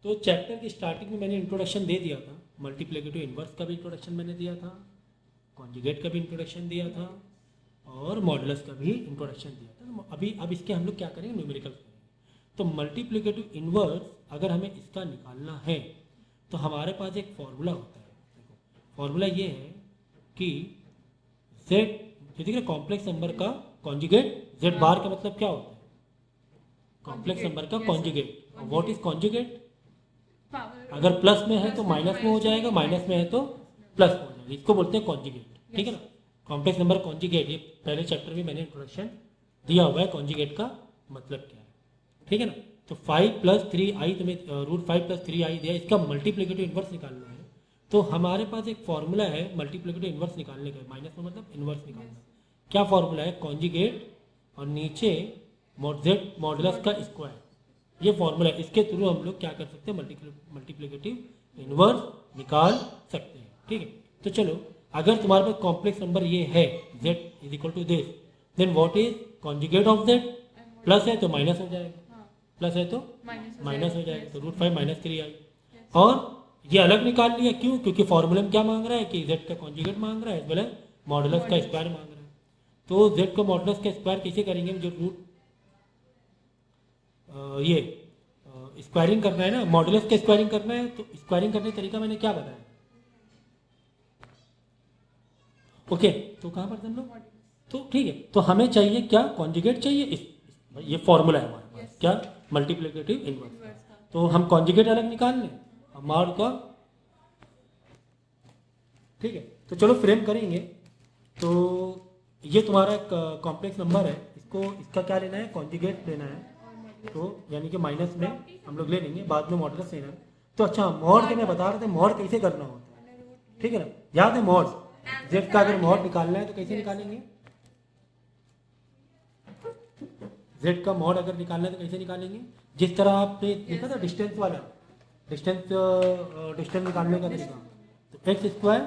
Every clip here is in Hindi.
तो चैप्टर की स्टार्टिंग में मैंने इंट्रोडक्शन दे दिया था, मल्टीप्लिकेटिव इन्वर्स का भी इंट्रोडक्शन मैंने दिया था, कॉन्जुगेट का भी इंट्रोडक्शन दिया था और मॉडुलस का भी इंट्रोडक्शन दिया था। तो अभी अब इसके हम लोग क्या करेंगे, न्यूमेरिकल करेंगे। तो मल्टीप्लिकेटिव इन्वर्स अगर हमें इसका निकालना है तो हमारे पास एक फॉर्मूला होता है। देखो फॉर्मूला ये है कि जेड, ठीक है, कॉम्प्लेक्स नंबर का कॉन्जुगेट, जेड बार का मतलब क्या होता है, कॉम्प्लेक्स नंबर का कॉन्जुगेट। What is conjugate? अगर प्लस में है तो माइनस में हो जाएगा, माइनस में है तो प्लस में हो जाएगा, इसको बोलते हैं कॉन्जुगेट। ठीक है ना, कॉम्प्लेक्स नंबर कॉन्जुगेट, ये पहले चैप्टर में मैंने इंट्रोडक्शन दिया हुआ है कॉन्जुगेट का मतलब क्या है। ठीक है ना, तो 5 + 3i तुम्हें √5 + 3i दिया, इसका मल्टीप्लिकेटिव इन्वर्स निकालना है। तो हमारे पास एक फॉर्मूला है मल्टीप्लिकेटिव इन्वर्स निकालने का, माइनस में मतलब इन्वर्स निकालना। क्या फॉर्मूला है? कॉन्जुगेट और नीचे जेड मॉडुलस का स्क्वायर, ये फॉर्मूला है। इसके थ्रू हम लोग क्या कर सकते हैं, मल्टीप्लिकेटिव इन्वर्स निकाल सकते हैं। ठीक है, तो चलो अगर तुम्हारे पास कॉम्प्लेक्स नंबर ये है z = this, then what is conjugate of z? Plus है तो माइनस हो जाएगा, प्लस है तो माइनस हो जाएगा, तो √5 - 3i। और ये अलग निकाल लिया, क्यों? क्योंकि फॉर्मूले में क्या मांग रहा है कि z का कॉन्जुगेट मांग रहा है एज वेल एज मॉडुलस का स्क्वायर मांग रहा है। तो z को मॉडुलस का स्क्वायर कैसे करेंगे, जो रूट ये स्क्वायरिंग करना है ना, मॉडुलस का स्क्वायरिंग करना है, तो स्क्वायरिंग करने का तरीका मैंने क्या बताया? ओके, तो कहाँ पर हम लोग, तो ठीक है, तो हमें चाहिए क्या, कॉन्जुगेट चाहिए। ये फॉर्मूला है हमारे पास, क्या, मल्टीप्लिकेटिव इन्वर्स। तो हम कॉन्जुगेट अलग निकाल लें, हमारे का, ठीक है। तो चलो फ्रेम करेंगे। तो ये तुम्हारा कॉम्प्लेक्स नंबर है, इसको इसका क्या लेना है, कॉन्जुगेट लेना है। तो यानी कि माइनस में हम लोग ले लेंगे, बाद में मॉडुलस लेना है। तो अच्छा, मॉड के मैं बता रहा था, मॉड कैसे करना होता है, ठीक है ना, याद है मॉड, जेड का अगर मॉड निकालना है तो कैसे निकालेंगे, जेड का मॉड अगर निकालना है तो कैसे निकालेंगे, जिस तरह आपने देखा था डिस्टेंस वाला, डिस्टेंस निकालने का तरीका, तो x स्क्वायर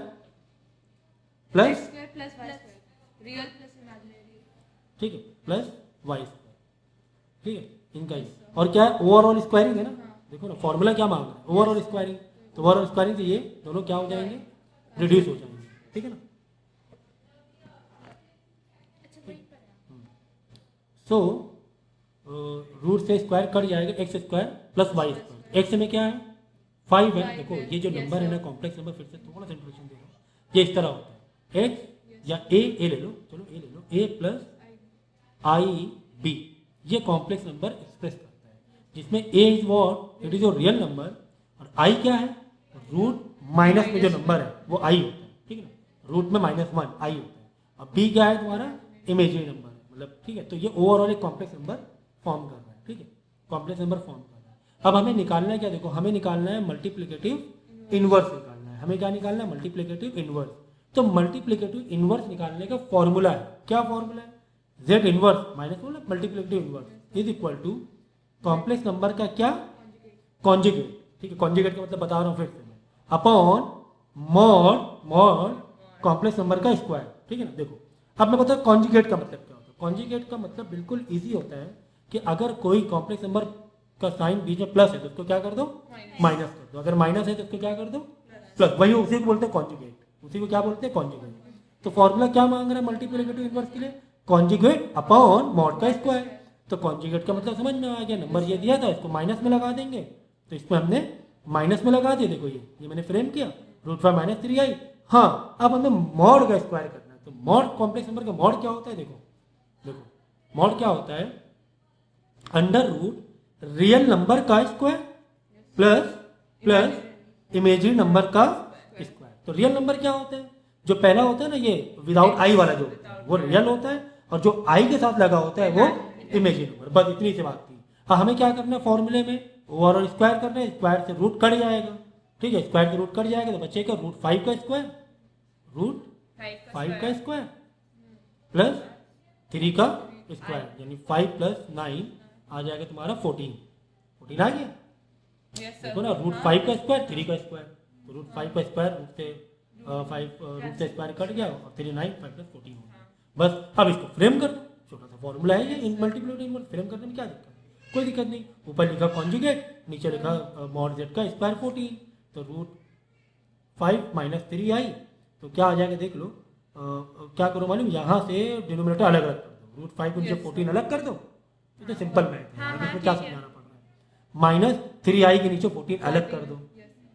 प्लस, ठीक है, प्लस वाई स्क्वायर, ठीक है, इनका ही। और क्या है, ओवरऑल स्क्वायरिंग है ना। देखो ना फॉर्मूला क्या मांग रहा है, ओवरऑल स्क्वायरिंग। तो ओवरऑल स्क्वायरिंग से ये दोनों क्या हो जाएंगे, रिड्यूस हो जाएंगे। ठीक है ना, सो रूट से स्क्वायर कट जाएगा, x square plus Y square. X में क्या है, 5 है। देखो ये जो नंबर है ना, कॉम्प्लेक्स नंबर, फिर से थोड़ा सा इंट्रोडक्शन दे रहा हूँ, ये इस तरह होता है, x या a ले लो, चलो a ले लो, a + i b, ये कॉम्प्लेक्स नंबर एक्सप्रेस करता है, जिसमें a is what, it is your real number, और i क्या है, रूट माइनस में जो नंबर है वो i होता है। ठीक है ना, रूट में -1 i होता है, और b क्या है तुम्हारा, इमेजिनरी नंबर है, मतलब, ठीक है। तो ये ओवरऑल एक कॉम्प्लेक्स नंबर फॉर्म कर रहा है। ठीक है, कॉम्प्लेक्स नंबर फॉर्म कर रहा है। अब हमें निकालना है क्या, देखो हमें निकालना है मल्टीप्लिकेटिव इनवर्स निकालना है। हमें क्या निकालना है, मल्टीप्लिकेटिव इनवर्स। तो मल्टीप्लिकेटिव इनवर्स निकालने का फॉर्मूला है, क्या फॉर्मूला है, Z inverse minus multiplicative inverse is equal to complex number का क्या, कॉन्जुगेट। ठीक है, कॉन्जुगेट का मतलब बता रहा हूँ फिर से, अपॉन मॉड कॉम्प्लेक्स नंबर का स्क्वायर। ठीक है ना, देखो अब मैं बताऊँ कॉन्जुगेट का मतलब क्या होता है। कॉन्जुगेट का मतलब बिल्कुल इजी होता है कि अगर कोई कॉम्प्लेक्स नंबर का साइन बीच में प्लस है तो उसको क्या कर दो, माइनस कर दो, अगर माइनस है तो उसको क्या कर दो, प्लस। वही उसी को बोलते हैं कॉन्जुगेट, उसी को क्या बोलते हैं, कॉन्जुगेट। तो फॉर्मूला क्या मांग रहा है मल्टीप्लिकेटिव इनवर्स के लिए, कॉन्जुगेट अपॉन मॉड का स्क्वायर। तो कॉन्जुगेट का मतलब समझ में आ गया, नंबर ये दिया था, इसको माइनस में लगा देंगे, तो इसमें हमने माइनस में लगा दिया। देखो ये मैंने फ्रेम किया, √5 - 3i। हाँ, अब हमें मॉड का स्क्वायर करना है। तो मॉड, कॉम्प्लेक्स नंबर का मॉड क्या होता है, देखो मॉड क्या होता है, अंडर रूट रियल नंबर का स्क्वायर प्लस इमेजिनरी नंबर का स्क्वायर। तो रियल नंबर क्या होता है, जो पहला होता है ना, ये विदाउट आई वाला जो होता है वो रियल होता है, और जो आई के साथ लगा होता है वो इमेजिनरी नंबर। बस इतनी सी बात थी। हाँ, हमें क्या करना है, फॉर्मूले में ओवरऑल स्क्वायर करना है, स्क्वायर से रूट कट जाएगा। ठीक है, स्क्वायर से रूट कट जाएगा तो बचेगा √5 का स्क्वायर, √5 का स्क्वायर प्लस 3 का स्क्वायर, यानी 5 + 9 आ जाएगा तुम्हारा 14 आ गया। देखो ना, √5 का स्क्वायर, 3 का स्क्वायर, तो √5 का स्क्वायर रूट से स्क्वायर कट गया, और 3 9 5 + 14 हो गया। बस अब इसको फ्रेम कर दो, छोटा सा फॉर्मूला है ये, इन मल्टीप्लिकेटिव इनवर्स फ्रेम करने में क्या दिक्कत है। कोई दिक्कत नहीं। ऊपर लिखा कॉन्जुगेट, नीचे लिखा मॉड जेड का स्क्वायर 14, तो रूट 5 माइनस 3i, तो क्या आ जाएगा देख लो। क्या करो मालूम, यहाँ से डिनोमिनेटर अलग अलग कर दो, रूट 5 नीचे 14 अलग कर दो, ये तो सिंपल मैथ है, इसमें क्या समझाना पड़ रहा है। माइनस 3i के नीचे 14 अलग कर दो,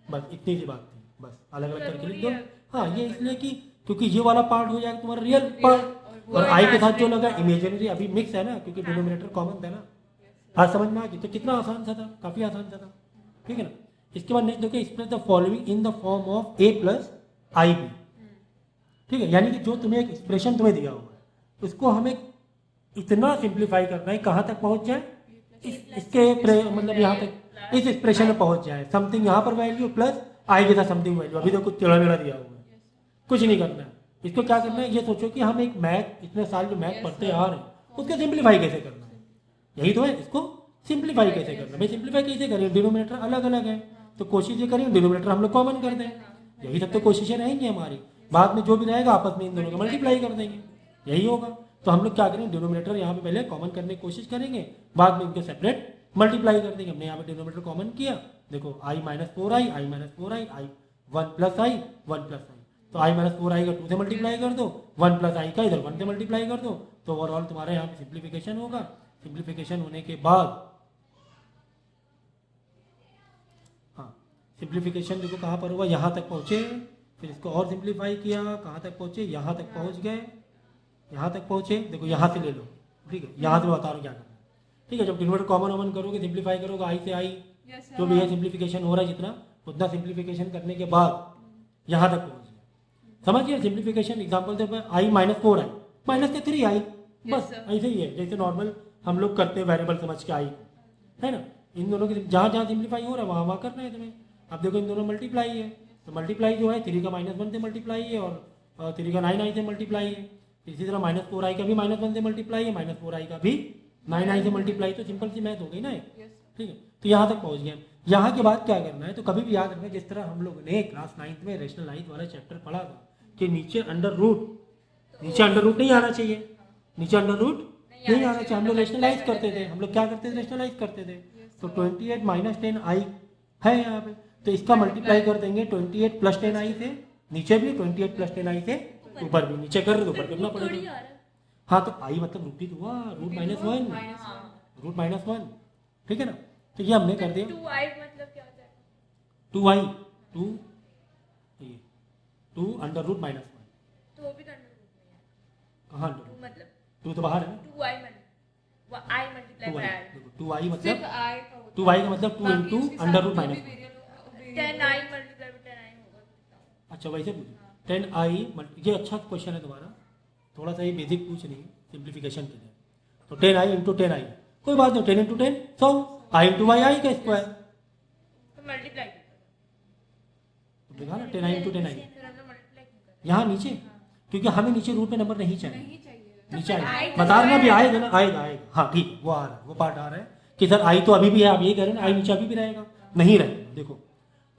बस इतनी सी बात थी, बस अलग अलग करके लिख दो। हाँ, ये इसलिए कि क्योंकि ये वाला पार्ट हो जाएगा तुम्हारा रियल पार्ट, और आई के साथ जो लगा इमेजिनरी अभी मिक्स है ना, क्योंकि डिनोमिनेटर कॉमन था ना। आज समझ में आ गई, तो कितना आसान सा था, काफी आसान सा था, ठीक है ना। इसके बाद नेक्स्ट देखो, express the following in the form of a plus i B, ठीक है। यानी कि जो तुम्हें एक एक्सप्रेशन तुम्हें दिया हुआ है उसको हमें इतना सिंप्लीफाई करना है कहाँ तक पहुंच जाए, इसके मतलब यहाँ तक इस एक्सप्रेशन में पहुंच जाए, समथिंग यहाँ पर वैल्यू प्लस आई के साथ समथिंग वैल्यू, अभी तो कुछ टेढ़ा मेढ़ा दिया हुआ है, कुछ नहीं करना है। इसको क्या करना है, ये सोचो कि हम एक मैथ इतने साल जो मैथ पढ़ते आ रहे हैं उसको सिंप्लीफाई कैसे करना है, यही तो है। इसको सिंप्लीफाई कैसे करना है भाई, सिंप्लीफाई कैसे करें, डिनोमिनेटर अलग अलग है तो कोशिश ये करें डिनोमिनेटर हम लोग कॉमन कर दें, यही सब तो कोशिशें रहेंगी हमारी। बाद में जो भी रहेगा आपस में इन दोनों को मल्टीप्लाई कर देंगे, यही होगा। तो हम लोग क्या करें, डिनोमिनेटर यहाँ पे पहले कॉमन करने की कोशिश करेंगे, बाद में इनको सेपरेट मल्टीप्लाई कर देंगे। हमने यहाँ पे डिनोमिनेटर कॉमन किया, देखो आई माइनस 4i, आई माइनस 4i, आई 1 प्लस आई, 1 प्लस आई, तो आई माइनस 4i का 2 से मल्टीप्लाई कर दो, 1 प्लस आई का इधर 1 से मल्टीप्लाई कर दो, तो ओवरऑल तुम्हारा यहाँ पे सिंप्लीफिकेशन होगा। सिंप्लीफिकेशन होने के बाद, हाँ सिंप्लीफिकेशन देखो कहाँ पर हुआ, यहाँ तक पहुँचे, फिर इसको और सिंप्लीफाई किया, कहाँ तक पहुँचे, यहाँ तक पहुँच गए, यहाँ तक पहुँचे, देखो यहाँ से ले लो, ठीक है, यहाँ से बता रहा हूँ क्या करना है, ठीक है। जब डिनोमिनेटर कॉमन वॉमन करोगे, सिंप्लीफाई करोगे, आई से आई जो भी है सिंप्लीफिकेशन हो रहा है जितना, उतना सिंप्लीफिकेशन करने के बाद यहाँ तक पहुँच गया, समझिए। सिंप्लीफिकेशन एग्जाम्पल दे, आई माइनस 4i माइनस के 3i, बस ऐसे ही है जैसे नॉर्मल हम लोग करते हैं वेरिएबल समझ के आई, है ना। इन दोनों के जहाँ जहाँ सिंप्लीफाई हो रहा है वहाँ वहाँ करना है तुम्हें। अब देखो इन दोनों मल्टीप्लाई है, तो मल्टीप्लाई जो है 3 का -1 से मल्टीप्लाई है, और 3 का 9i से मल्टीप्लाई है। इसी तरह माइनस 4i का भी -1 से मल्टीप्लाई है, माइनस 4i का भी 9i से मल्टीप्लाई, तो सिंपल सी मैथ हो गई ना, ठीक है। तो यहाँ तक पहुँच गया। यहाँ के बाद क्या करना है, तो कभी भी याद रखना, जिस तरह हम लोग ने क्लास 9th में रेशनलाइज वाला चैप्टर पढ़ा था कि नीचे अंडर रूट नहीं आना चाहिए, नीचे अंडर रूट नहीं आना चाहिए, हम लोग रेशनलाइज करते थे, हम लोग क्या करते थे, रेशनलाइज करते थे। तो 28 माइनस 10i है यहाँ पे, तो इसका मल्टीप्लाई कर देंगे 28 प्लस 10i से, नीचे भी 28 प्लस 10i से, ऊपर भी, नीचे कर रहे तो ऊपर करना पड़ेगा। हाँ तो आई मतलब रूट ही तो हुआ, रूट माइनस वन, ठीक है ना। तो ये हमने कर दिया। 2i मतलब क्या होता है, 2i 2 अंडर रूट -1, तो वो भी तो अंडर रूट में है, कहाँ 2 मतलब 2 तो बाहर है ना, 2i मतलब i मल्टीप्लाई बाय i, देखो 2i मतलब सिर्फ 2i का मतलब 2 into under root -1। 10i multiply by 10i होगा। अच्छा वैसे पूछो 10i, ये अच्छा क्वेश्चन है तुम्हारा, थोड़ा सा ये बेसिक पूछ रही है सिंप्लीफिकेशन के लिए। तो 10i इंटू 10i, कोई बात नहीं, 10 इंटू 10 100, i इंटू वाई आई का स्क्वायर, तो मल्टीप्लाई देखा ना 10i इंटू 10i, फिर हम लोग मल्टीप्लाई क्यों कर रहे यहाँ नीचे, क्योंकि हमें नीचे रूट में नंबर नहीं चाहिए, नहीं चाहिए। नीचे आएगा, बता रहा भी आएगा ना, आएगा। हाँ ठीक है, वो आ रहा है, वो पार्ट आ रहा है कि सर आई तो अभी भी है, आप ये कह रहे हैं आई नीचे अभी भी रहेगा, नहीं रहेगा, देखो।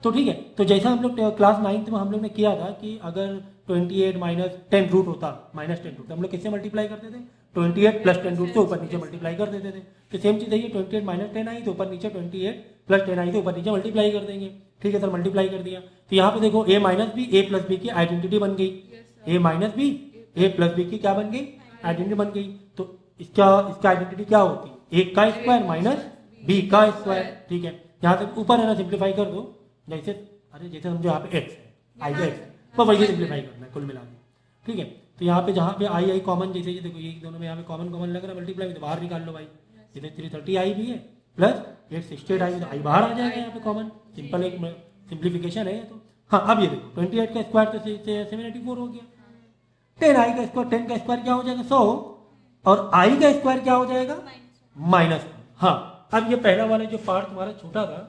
तो ठीक है, तो जैसा हम लोग क्लास 9th में हम लोग ने किया था कि अगर 28 माइनस 10 रूट होता, -10 रूट, हम लोग किससे मल्टीप्लाई करते थे, 28 प्लस 10 रूट से ऊपर नीचे मल्टीप्लाई कर देते थे। तो सेम चीज़ है, 28 माइनस 10 आई तो ऊपर नीचे 28 प्लस 10 आई तो ऊपर नीचे मल्टीप्लाई कर देंगे, ठीक है सर, मल्टीप्लाई कर दिया। तो यहाँ पे देखो a minus B, a plus B की आइडेंटिटी बन गई, a minus B, a plus B की क्या बन गई, आइडेंटिटी बन गई। तो इसका आइडेंटिटी क्या होती है, a का स्क्वायर माइनस b का स्क्वायर, ठीक है। यहाँ तक ऊपर है ना, सिंप्लीफाई कर दो, जैसे जैसे समझो यहाँ पे x है, i का x, तो वही सिंप्लीफाई करना है कुल मिला के, ठीक है। तो यहाँ पे जहाँ पे आई कॉमन, जैसे ये देखो ये दोनों में यहाँ पे कॉमन लग रहा है, मल्टीप्लाई तो बाहर निकाल लो भाई, इधर 330i भी है प्लस 868i, तो आई बाहर आ जाएगा यहाँ पे कॉमन, सिंपल एक सिंप्लीफिकेशन है तो। हाँ अब ये देखो 28 का स्क्वायर तो 784 हो गया, 10i का स्क्वायर, 10 का स्क्वायर क्या हो जाएगा 100, और i का स्क्वायर क्या हो जाएगा -1। हाँ अब ये पहला वाला जो पार्ट तुम्हारा छोटा था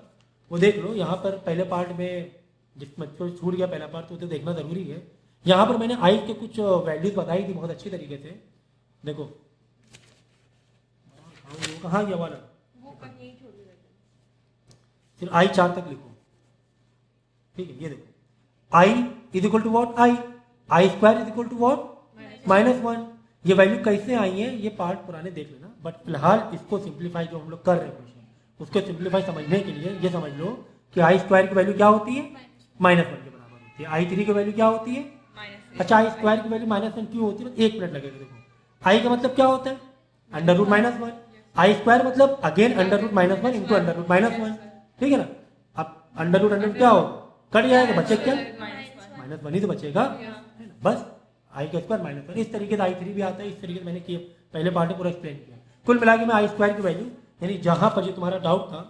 वो देख लो, यहाँ पर पहले पार्ट में जिस बच्चों छूट गया पहला पार्ट तो देखना जरूरी है। यहाँ पर मैंने आई के कुछ वैल्यूज बताई थी बहुत अच्छी तरीके से, देखो कहाँ गया वाला, वो कहीं छोड़ दिया, फिर आई 4 तक लिखो, ठीक है। ये देखो i is equal to what, i square is equal to what -1, ये वैल्यू कैसे आई है ये पार्ट पुराने देख लेना, बट फिलहाल इसको सिंप्लीफाई जो हम लोग कर रहे हैं क्वेश्चन उसको सिंप्लीफाई समझने के लिए ये समझ लो कि आई स्क्वायर की वैल्यू क्या होती है -1 के बराबर होती है। आई 3 की वैल्यू क्या होती है अच्छा आई स्क्वायर की वैल्यू -1 क्यों होती है? 1 मिनट लगेगा। देखो आई का मतलब क्या होता है √-1, आई स्क्वायर मतलब अगेन √-1 इंटू √-1, ठीक है ना। अब अंडर क्या होगा कट जाएगा, बचे क्या -1 ही तो बचेगा, बस आई का स्क्वायर -1। इस तरीके से आई 3 भी आता है, इस तरीके से मैंने किया पहले पार्ट में पूरा एक्सप्लेन किया। कुल मिला के मैं आई स्क्वायर की वैल्यू यानी जहां पर जो तुम्हारा डाउट था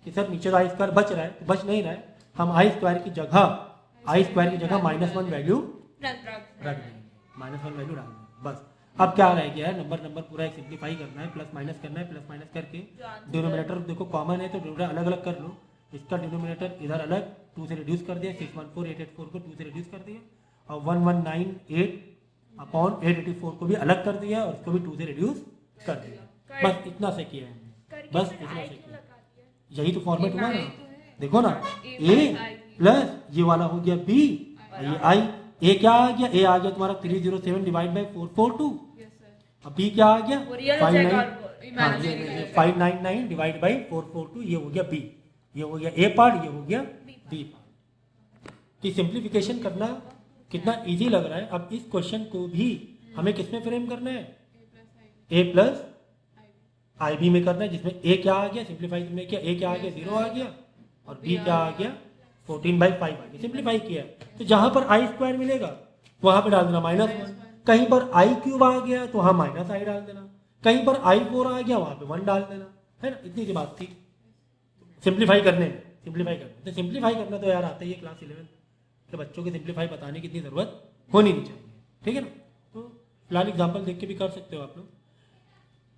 कि सर नीचे तो आई स्क्वायर बच रहा है तो बच नहीं रहा है, हम आई स्क्वायर की जगह -1 वैल्यू रख देंगे, -1 वैल्यू रख देंगे बस। अब क्या रह गया है नंबर पूरा सिंप्लीफाई करना है, प्लस माइनस करना है, प्लस माइनस करके डिनोमिनेटर देखो कॉमन है तो डिनोमिनेटर अलग अलग कर लो। इसका डिनोमिनेटर इधर अलग 2 से रिड्यूस कर दिया, 614,884 को 2 से रिड्यूस कर दिया, और 1198/884 को भी अलग कर दिया और उसको भी 2 से रिड्यूस कर दिया। बस इतना से किया है, बस इतना से किया, यही तो फॉर्मेट हुआ ना। देखो ना ए प्लस ये वाला हो गया बी, ये आई, ए क्या आ गया, ए आ गया तुम्हारा 307 डिवाइड बाई 442, अब बी क्या आ गया 599 डिवाइड बाई 442, ये हो गया बी, ये हो गया ए पार्ट, ये हो गया बी पार्ट। कि सिंप्लीफिकेशन करना कितना इजी लग रहा है। अब इस क्वेश्चन को भी हमें किसमें फ्रेम करना है, ए प्लस आई बी में करना है, जिसमें ए क्या आ गया सिंप्लीफाई तुमने किया, ए क्या आ गया 0 आ गया और बी क्या आ गया 14/5 आ गया, सिंप्लीफाई किया। तो जहां पर आई स्क्वायर मिलेगा वहां पे डाल देना -1, कहीं पर आई क्यूब आ गया तो वहां माइनस आई डाल देना, कहीं पर i4 आ गया वहां पे 1 डाल देना, है ना। इतनी सी बात थी सिंप्लीफाई करने में। तो सिंप्लीफाई करना तो यार आता ही है क्लास 11 के बच्चों के, सिंप्लीफाई बताने की इतनी जरूरत होनी नहीं चाहिए, ठीक है ना। तो फिलहाल एग्जाम्पल देख के भी कर सकते हो आप लोग।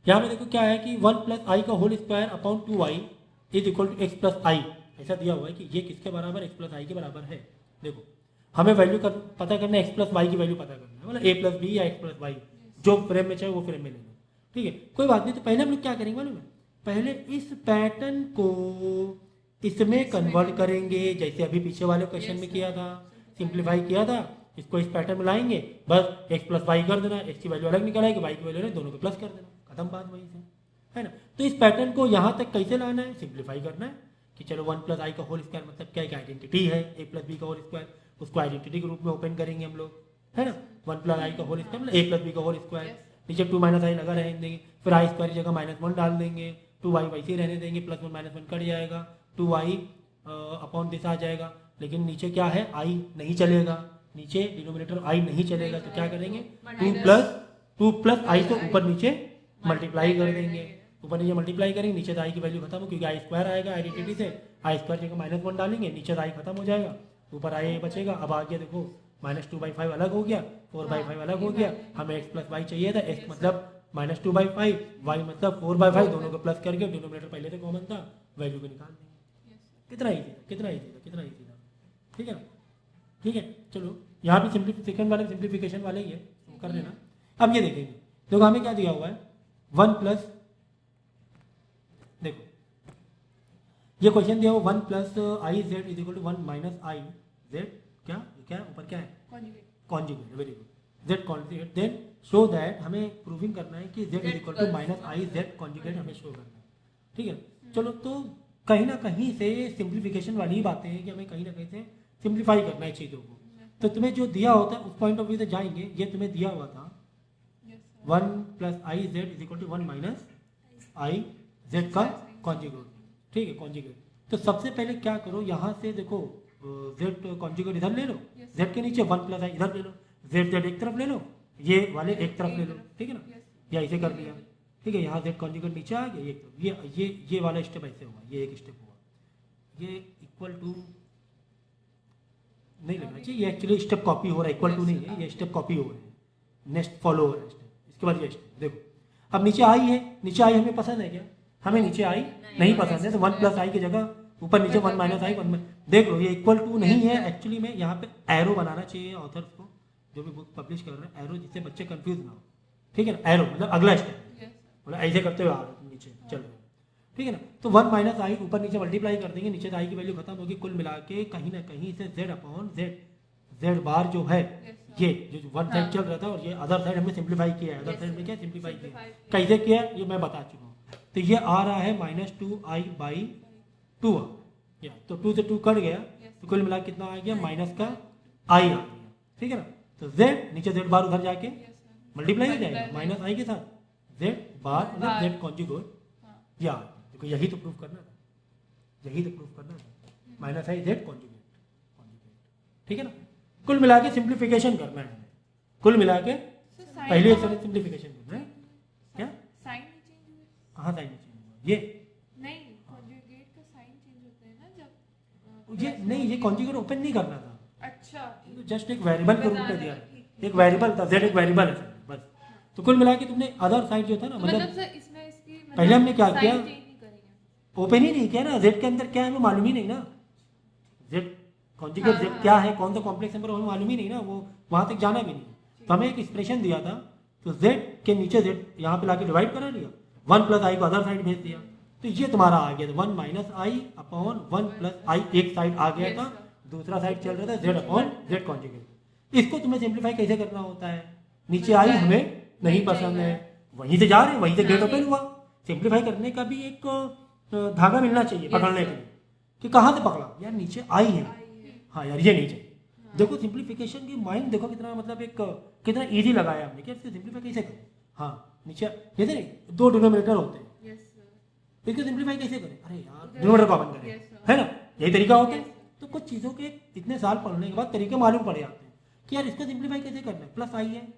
यहाँ पे देखो क्या है कि 1 + i का whole square upon 2i is equal to x + i, ऐसा दिया हुआ है कि ये किसके बराबर x + i के बराबर है। देखो हमें वैल्यू पता करना है, x + y की वैल्यू पता करना है, मतलब a + b या x + y जो फ्रेम में चाहे वो फ्रेम में ले लो, ठीक है कोई बात नहीं। तो पहले हम लोग क्या करेंगे मालूम है, पहले इस पैटर्न को इसमें कन्वर्ट करेंगे, जैसे अभी पीछे वाले क्वेश्चन में किया था, सिंप्लीफाई किया था, इसको इस पैटर्न में लाएंगे, बस x + y कर देना, x की वैल्यू अलग निकल आएगी, y की वैल्यू दोनों को प्लस कर देना, खत्म बात वहीं से, है ना। तो इस पैटर्न को यहाँ तक कैसे लाना है, सिंप्लीफाई करना है कि चलो 1 + i का होल स्क्वायर मतलब क्या, एक आइडेंटिटी है, a + b का होल स्क्वायर, उसको आइडेंटिटी के रूप में ओपन करेंगे हम लोग, है ना। 1 + i का होल स्क्वायर मतलब a + b का होल स्क्वायर, नीचे 2 - i लगा रहने देंगे, फिर i स्क्वायर की जगह -1 डाल देंगे, 2i वैसे ही रहने देंगे, +1 -1 कट जाएगा, 2i अपॉन दिस आ जाएगा। लेकिन नीचे क्या है i नहीं चलेगा, नीचे डिनोमिनेटर i नहीं चलेगा, तो क्या करेंगे 2 + i को ऊपर नीचे मल्टीप्लाई कर देंगे, ऊपर नीचे मल्टीप्लाई करेंगे, नीचे i की वैल्यू खत्म हो, क्योंकि i स्क्वायर आएगा आइडेंटिटी से, i स्क्वायर जगह -1 डालेंगे, नीचे i खत्म हो जाएगा, ऊपर i बचेगा। अब आ गया देखो -2/5 अलग हो गया, 4/5 अलग हो गया, हमें x + y चाहिए था, x मतलब -2/5, y मतलब 4/5, दोनों को प्लस करके डिनोमिनेटर पहले से कॉमन था, वैल्यू को निकाल देंगे। कितना इजी था, ठीक है ना, ठीक है। चलो यहाँ भी सिंप्लीफिकेशन वाले ही है, तो कर लेना। अब ये देखेंगे, देखो हमें क्या दिया हुआ है 1 प्लस, देखो ये क्वेश्चन दिया हुआ 1 + i z = 1 - i z, क्या ऊपर क्या है conjugate, very good, z conjugate, then show that, हमें प्रूविंग करना है कि z = -i z कॉन्जुगेट हमें शो करना है, ठीक है। चलो तो कहीं ना कहीं से सिंप्लीफिकेशन वाली ही बातें हैं कि हमें कहीं ना कहीं से सिंप्लीफाई करना है चीज़ों को। तो तुम्हें जो दिया होता है उस पॉइंट ऑफ व्यू से जाएंगे, ये तुम्हें दिया हुआ था 1 + i z = 1 - i z का कॉन्जुगेट, ठीक है कॉन्जुगेट। तो सबसे पहले क्या करो, यहाँ से देखो z कॉन्जुगेट इधर ले लो, z के नीचे 1 + i इधर ले लो, z एक तरफ ले लो, ये वाले एक तरफ ले लो, ठीक है ना, या इसे कर लिया, ठीक है। यहाँ z कॉन्जुगेट नीचे आ गया, ये वाला स्टेप ऐसे हुआ, ये एक स्टेप हुआ, ये इक्वल टू नहीं लगना चाहिए, ये एक्चुअली स्टेप कॉपी हो रहा है, इक्वल टू नहीं है, ये स्टेप कॉपी हो रहे हैं, नेक्स्ट फॉलो हो रहा है स्टेप, इसके बाद ये स्टेप देखो। अब नीचे आई है, नीचे आई हमें पसंद है क्या, हमें नीचे आई नहीं पसंद है, तो 1 + i की जगह ऊपर नीचे 1 - i 1 देख लो, ये इक्वल टू नहीं है। एक्चुअली में यहाँ पे एरो बनाना चाहिए ऑथर्स को, जो भी बुक पब्लिश कर रहे हैं, एरो जिससे बच्चे कंफ्यूज ना हो, ठीक है ना। एरो मतलब अगला स्टेप, मतलब ऐसे करते हुए आ रहे नीचे चल रहे, ठीक है ना। तो 1 - i ऊपर नीचे मल्टीप्लाई कर देंगे, नीचे i की वैल्यू खत्म होगी, कुल मिला के कहीं ना कहीं से z/z बार जो है ये जो वन साइड चल रहा था और ये अदर साइड हमने सिंप्लीफाई किया है, अदर साइड में क्या सिंप्लीफाई किया है, कैसे किया है ये मैं बता चुका हूँ। तो ये आ रहा है -2i/2 या तो 2 से 2 कट गया तो कुल मिला कितना आ गया माइनस का i आ गया, ठीक है ना। तो z नीचे z बार उधर जाके मल्टीप्लाई हो जाएगा माइनस i के साथ z बार मतलब z कॉन्जुगेट या देखो यही तो प्रूफ करना था, यही तो प्रूफ करना था माइनस i z कॉन्जुगेट, ठीक है ना। कुल मिला के सिंप्लीफिकेशन करना है, कुल मिला के पहले एक समय सिंप्लीफिकेशन करना है। क्या साइन नहीं चेंज हुआ? हाँ साइन चेंज हुआ ये नहीं, कॉन्जुगेट का साइन चेंज होता है ना जब ये नहीं, ये कॉन्जुगेट ओपन नहीं करना था, अच्छा जस्ट एक वेरिएबल के रूप में दिया, एक वेरिएबल था, z एक वेरिएबल है बस। तो कुल मिला के तुमने अदर साइड जो था ना मतलब सर इसमें इसकी पहले हमने क्या किया, साइन चेंज नहीं करेंगे। ओपन ही नहीं किया ना, z के अंदर क्या है वो मालूम ही नहीं ना, z कॉन्जुगेट z क्या है, कौन सा कॉम्प्लेक्स नंबर हमें मालूम ही नहीं ना, वो वहां तक जाना भी नहीं। तो हमें एक एक्सप्रेशन दिया था तो z के नीचे z यहाँ पे लाके डिवाइड करा लिया, 1 + i को अदर साइड भेज दिया, तो ये तुम्हारा आ गया 1 - i/1 + i एक साइड आ गया था, दूसरा साइड चल रहा था z/z कॉन्जुगेट। इसको तुम्हें सिंप्लीफाई कैसे करना होता है, नीचे आई हमें नहीं पसंद है, वहीं से जा रहे हैं, वहीं से गेट ओपन हुआ, सिंप्लीफाई करने का भी एक धागा मिलना चाहिए पकड़ने के लिए कि कहाँ से पकड़ा यार, नीचे आई है, हाँ यार ये नहीं चाहिए। देखो सिंप्लीफिकेशन की माइंड देखो कितना मतलब एक कितना इजी लगाया हमने, क्या इससे सिंप्लीफाई कैसे करें। हाँ नीचे जैसे नहीं 2 डिनोमिनेटर होते हैं, इसको सिंप्लीफाई कैसे करें, अरे यार डिनोमिनेटर कॉमन करें, है ना, यही तरीका होता है। तो कुछ चीज़ों के इतने साल पढ़ने के बाद तरीके मालूम पड़ जाते हैं कि यार इसको सिंप्लीफाई कैसे करना है, प्लस आई है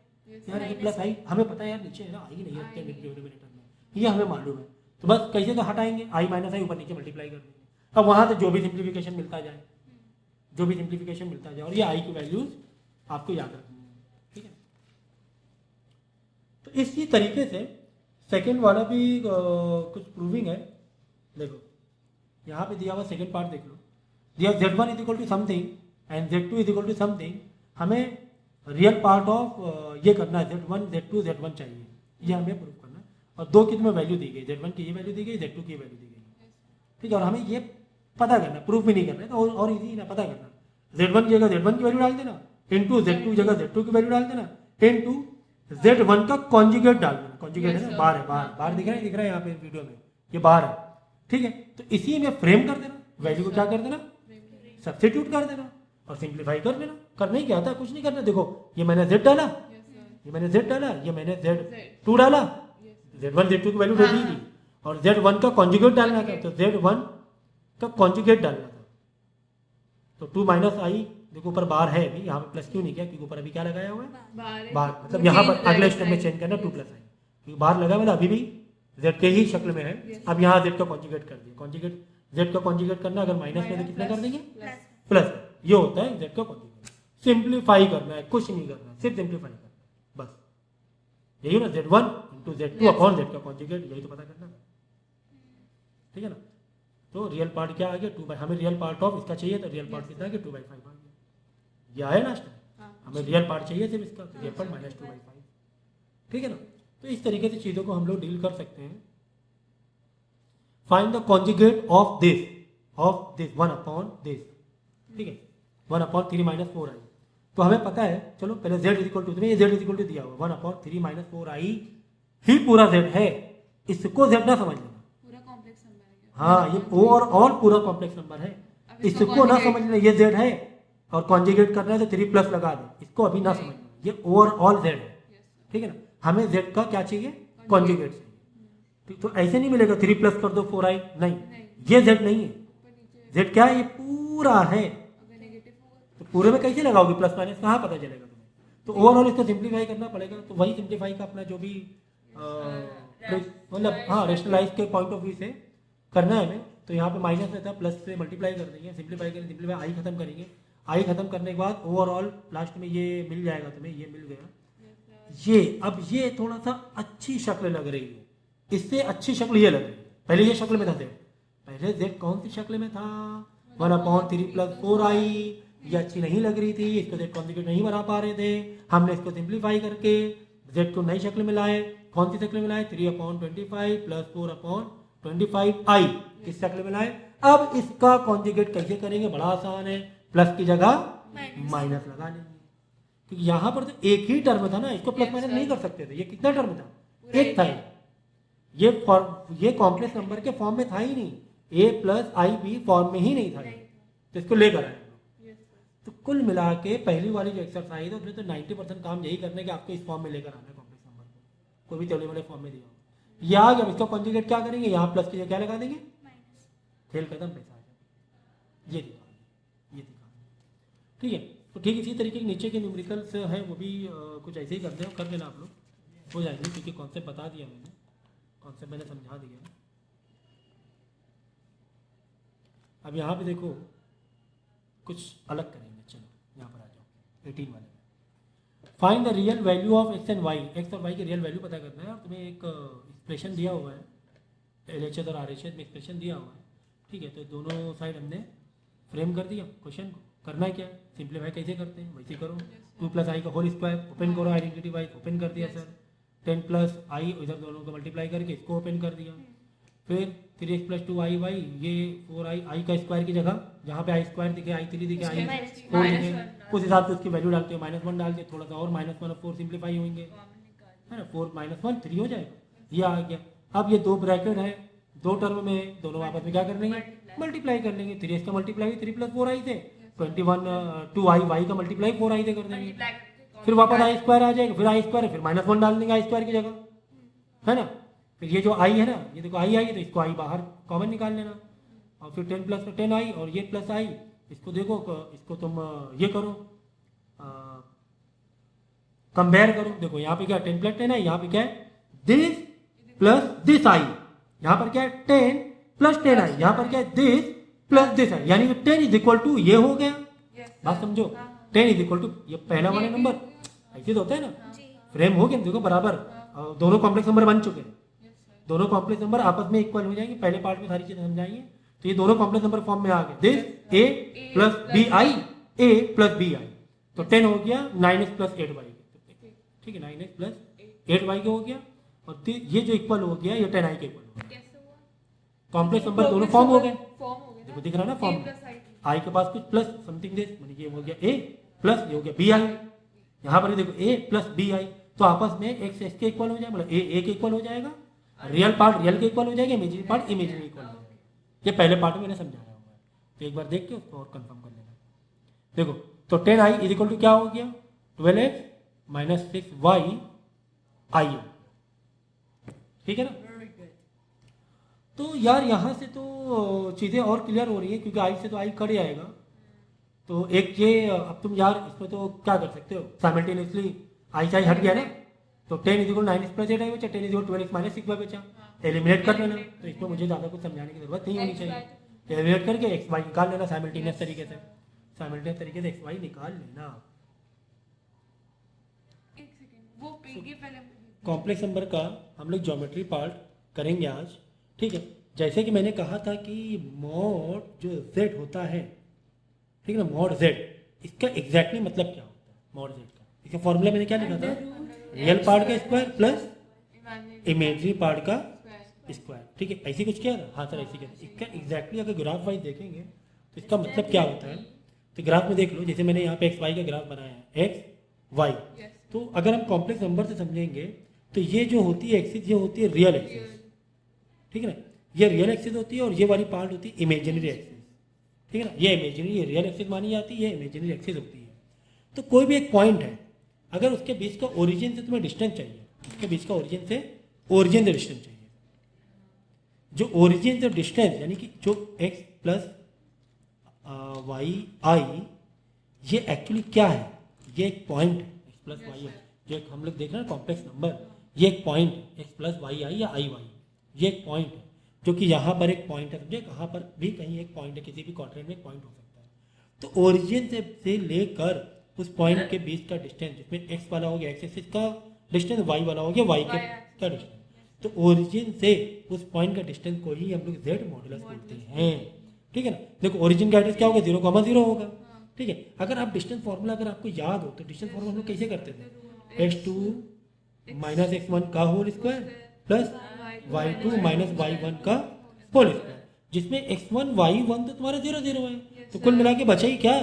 यार, ये प्लस आई हमें पता है यार, नीचे है ना आई नहीं रखते डिनोमिनेटर में, ये हमें मालूम है, तो बस कैसे तो हटाएंगे i - i ऊपर नीचे मल्टीप्लाई कर देंगे, अब वहाँ से जो भी सिंप्लीफिकेशन मिलता जाए, जो भी सिंप्लीफिकेशन मिलता जाए, और ये i की वैल्यूज आपको याद रखनी है, ठीक है। तो इसी तरीके से सेकेंड वाला भी कुछ प्रूविंग है, देखो यहाँ पे दिया हुआ सेकेंड पार्ट देख लो, दिया z1 = something and z2 = something, हमें रियल पार्ट ऑफ ये करना है, z1 z2 z1 चाहिए, ये हमें प्रूव करना है, और दो की तुम्हें वैल्यू दी गई, z1 की ये वैल्यू दी गई, z2 की ये वैल्यू दी गई, ठीक है। और हमें ये पता करना, प्रूफ भी नहीं करना है, तो और इजी ना पता करना, z1 की जगह z1 की वैल्यू डाल देना, इनटू z2 की जगह z2 की वैल्यू डाल देना, इनटू z1 का कॉन्जुगेट डाल देना, कॉन्जुगेट है ना, बार है, बार दिख रहा है यहाँ पे वीडियो में, ये बार है, ठीक है। तो इसी में फ्रेम कर देना, वैल्यू को क्या कर देना, सब्स्टिट्यूट कर देना और सिंप्लीफाई कर देना। करना ही क्या था, कुछ नहीं करना, देखो ये मैंने z डाला, ये मैंने z डाला, ये मैंने z2 डाला, z1 z2 की वैल्यू दे दी थी, और z1 का कॉन्जुगेट डालना था, तो z1 का कॉन्जुगेट डालना था, तो 2 - i देखो ऊपर बार है अभी, यहाँ पे प्लस क्यों नहीं किया, क्योंकि ऊपर अभी क्या लगाया हुआ है बार, मतलब यहाँ पर अगले स्टेप में चेंज करना 2 + i, क्योंकि बार लगा मतलब अभी भी z के ही शक्ल में है, अब यहाँ z का कॉन्जुगेट कर दिया, कॉन्जुगेट z का कॉन्जुगेट करना, अगर माइनस में तो कितना कर देंगे प्लस, ये होता है z का कॉन्जुगेट। सिंप्लीफाई करना है, कुछ नहीं करना है, सिर्फ सिंप्लीफाई करना है बस, यही ना z1 × z2 z का कॉन्जुगेट, यही तो पता करना था, ठीक है ना। तो रियल पार्ट क्या आ गया 2/, हमें रियल पार्ट ऑफ इसका चाहिए, तो रियल पार्ट कितना आ गया 2/5 आ गया, ये आया लास्ट में, हमें रियल पार्ट चाहिए सिर्फ इसका, तो रियल पार्ट -2/5, ठीक है ना। तो इस तरीके से चीज़ों को हम लोग डील कर सकते हैं। Find the conjugate of this 1/this, ठीक है, 1/3 - 4i, तो हमें पता है, चलो पहले z = तुम्हें ये z = दिया हुआ 1/3 - 4i ही पूरा z है, इसको z ना समझ लेना, पूरा कॉम्प्लेक्स नंबर है, हाँ ये ओवरऑल पूरा कॉम्प्लेक्स नंबर है, इसको ना समझ लेना, ये z है और कॉन्जुगेट करना है तो 3+ लगा दे, इसको अभी ना समझ लेना, ये ओवरऑल z है, ठीक है ना। हमें z का क्या चाहिए, कॉन्जुगेट चाहिए, तो ऐसे नहीं मिलेगा 3+ कर दो 4i, नहीं, ये z नहीं है, z क्या है, ये पूरा है, तो पूरे में कैसे लगाओगे प्लस माइनस, कहाँ पता चलेगा तुम्हें, तो ओवरऑल इसको सिंप्लीफाई करना पड़ेगा। तो वही सिंप्लीफाई का अपना जो भी मतलब हाँ रेशनलाइज के पॉइंट ऑफ व्यू से करना है हमें, तो यहाँ पे माइनस में था, प्लस से मल्टीप्लाई कर देंगे, सिंप्लीफाई करेंगे, सिंप्लीफाई आई खत्म करेंगे, आई खत्म करने के बाद ओवरऑल लास्ट में ये मिल जाएगा तुम्हें, ये मिल गया, ये अब ये थोड़ा सा अच्छी शक्ल लग रही है, इससे अच्छी शक्ल ये लग रही है, पहले ये शक्ल में था z, पहले z कौन सी शक्ल में था 1/3 + 4i, ये अच्छी नहीं लग रही थी, इसको z कॉन्जुगेट नहीं बना पा रहे थे, हमने इसको सिंप्लीफाई करके z को नई शक्ल में लाए, कौन सी शक्ल में लाए 3/25 + 4/25i, किस शक्ल में लाए। अब इसका कॉन्जुगेट कैसे करेंगे, बड़ा आसान है, प्लस की जगह माइनस लगा लेंगे, क्योंकि यहाँ पर तो एक ही टर्म था ना, इसको प्लस माइनस नहीं कर सकते थे। ये कितना टर्म था? एक था। ये कॉम्प्लेक्स नंबर के फॉर्म में था ही नहीं, a plus i B form में ही नहीं था, तो इसको लेकर आए। तो कुल मिला के पहली वाली जो एक्सरसाइज है उसमें तो 90% काम यही करने के आपको इस फॉर्म में लेकर आना है कॉम्प्लेक्स नंबर को, कोई भी थ्योरी वाले फॉर्म में दिया हो। या जब इसका कॉन्जुगेट क्या करेंगे, यहाँ प्लस की जगह क्या लगा देंगे, खेल खत्म, पैसा आ जाए। ये दिखा, ठीक है। तो ठीक इसी तरीके के नीचे के न्यूमेरिकल्स हैं वो भी कुछ ऐसे ही करते हैं, कर देना आप लोग, हो जाएंगे, क्योंकि कॉन्सेप्ट बता दिया मैंने, कॉन्सेप्ट मैंने समझा दिया। अब यहाँ पे देखो कुछ अलग करेंगे, चलो यहाँ पर आ जाओ 18 वाले में। Find the real value of X and Y, X और वाई की रियल वैल्यू पता करना है। और तुम्हें एक एक्सप्रेशन दिया हुआ है, LHS और RHS में एक्सप्रेशन दिया हुआ है, ठीक है। तो दोनों साइड हमने फ्रेम कर दिया क्वेश्चन को। करना है क्या, सिंप्लीफाई कैसे करते हैं वैसे करो। 2 + i का होल स्क्वायर ओपन करो, आइडेंटिटी वाइज ओपन कर दिया सर। 10 + i इधर दोनों को मल्टीप्लाई करके इसको ओपन कर दिया। फिर 3x + 2iy, ये 4i, i का स्क्वायर की जगह जहाँ पे i² दिखे, i3 दिखे, i4 दिखे, उस हिसाब से उसकी वैल्यू डालते हो, -1 डाल के थोड़ा सा और -1 और 4 सिंप्लीफाई होंगे, है ना। 4 - 1 3 हो जाएगा, ये आ गया। अब ये 2 ब्रैकेट है, 2 टर्म में, दोनों आपस में क्या कर लेंगे, मल्टीप्लाई कर लेंगे। 3x का मल्टीप्लाई 3 + 4i से, 2i y का मल्टीप्लाई 4i से कर देंगे। फिर वापस i² आ जाएगा, फिर i², फिर -1 डाल देंगे i² की जगह, है ना। फिर ये जो i है ना, ये देखो i आई, तो इसको i बाहर कॉमन निकाल लेना। और फिर 10 + 10i और ये +i, इसको देखो, इसको तुम ये करो, कंपेयर करो। देखो यहाँ पे क्या 10 + 10i, यहाँ पे क्या है दिस प्लस दिस i, यहाँ पर क्या है 10 + 10i, यहाँ पर क्या है दिस प्लस दिस i, यानी 10 = ये हो गया। बात समझो, 10 = ये पहला वाला नंबर, ऐसे तो होता है ना, फ्रेम हो गया। देखो बराबर दोनों कॉम्प्लेक्स नंबर बन चुके हैं, दोनों कॉम्प्लेक्स नंबर आपस में इक्वल हो जाएंगे। पहले पार्ट में सारी चीजें समझाएंगे। तो ये दोनों कॉम्प्लेक्स नंबर फॉर्म में आ गए, this a + bi, a + bi, तो 10 हो गया 9x + 8y, ठीक है, 9x + 8y के हो गया। और ये जो इक्वल हो गया, ये 10i के इक्वल हो गया। कॉम्प्लेक्स नंबर दोनों फॉर्म हो गए, देखो दिख रहा है ना फॉर्म, i के पास कुछ प्लस समथिंग दिस, मतलब ये हो गया a प्लस ये हो गया bi, यहाँ पर देखो a + bi, तो आपस में x के इक्वल हो जाएगा, मतलब a के इक्वल हो जाएगा, रियल पार्ट रियल के इक्वल हो जाएगा, इमेजिनरी पार्ट इमेजिनरी इक्वल हो जाएगा। ये पहले पार्ट में मैंने समझाया हुआ है, तो एक बार देख के उसको और कंफर्म कर लेना। देखो तो 10i = क्या हो गया, 12x - 6y i, ठीक है ना। तो यार यहाँ से तो चीज़ें और क्लियर हो रही है, क्योंकि i से तो i कट जाएगा। तो एक ये, अब तुम यार इसमें तो क्या कर सकते हो, साइमल्टेनियसली i से i हट गया ना, तो 10 = 9x + 8i बचा, 10 = 12x - 6y बचा, एलिमिनेट कर लेना। तो इसमें मुझे ज़्यादा कुछ समझाने की जरूरत नहीं होनी चाहिए, एलिमिनेट करके xy निकाल लेना साइमल्टेनियस तरीके से, साइमल्टेनियस तरीके से xy निकाल लेना। कॉम्प्लेक्स नंबर का हम लोग ज्योमेट्री पार्ट करेंगे आज, ठीक है। जैसे कि मैंने कहा था कि मॉड जो z होता है, ठीक है ना, मॉड z, इसका एग्जैक्टली मतलब क्या होता है मॉड z का। इसका फॉर्मूला मैंने क्या लिखा था, रियल पार्ट का स्क्वायर प्लस इमेजिनरी पार्ट का स्क्वायर, ठीक है, ऐसे कुछ किया था। हाँ सर ऐसे किया। इसका एग्जैक्टली अगर ग्राफ वाइज देखेंगे तो इसका मतलब क्या होता है, तो ग्राफ में देख लो, जैसे मैंने यहाँ पे XY का ग्राफ बनाया है, XY, तो अगर हम कॉम्प्लेक्स नंबर से समझेंगे तो ये जो होती है एक्सिस, ये होती है रियल एक्सिस, ठीक है ना, ये रियल एक्सिस होती है, और ये वाली पार्ट होती है इमेजिनरी एक्सिस, ठीक है ना। ये इमेजिनरी, ये रियल एक्सिस मानी जाती है, ये इमेजिनरी एक्सिस होती है। तो कोई भी एक पॉइंट है, अगर उसके बीच का ओरिजिन से तुम्हें डिस्टेंस चाहिए, उसके बीच का ओरिजिन से डिस्टेंस चाहिए, जो ओरिजिन से डिस्टेंस यानी कि जो x + yi, ये एक्चुअली क्या है, ये एक पॉइंट है, x + yi, जो हम लोग देख रहे हैं कॉम्प्लेक्स नंबर, ये एक पॉइंट है, x + yi या i y, ये एक पॉइंट है, जो कि यहाँ पर एक पॉइंट है, समझे, कहाँ पर भी कहीं एक पॉइंट है, किसी भी क्वाड्रेंट में एक पॉइंट हो सकता है। तो ओरिजिन से लेकर उस पॉइंट के बीच का डिस्टेंस, जिसमें x वाला हो गया x एक्सिस का डिस्टेंस, y वाला हो गया y का डिस्टेंस, तो ओरिजिन से उस पॉइंट का डिस्टेंस को ही हम लोग z मॉडुलस बोलते हैं, ठीक है ना। देखो ओरिजिन का एड्रेस क्या होगा, 0,0 होगा, ठीक है। अगर आप डिस्टेंस फॉर्मूला अगर आपको याद हो, तो डिस्टेंस फॉर्मूला हम लोग कैसे करते थे, x2 - x1 का whole square plus y2 - y1 का होल स्क्वायर, जिसमें x1 y1 तो तुम्हारा 0 0 है, तो कुल मिला के बचा ही क्या,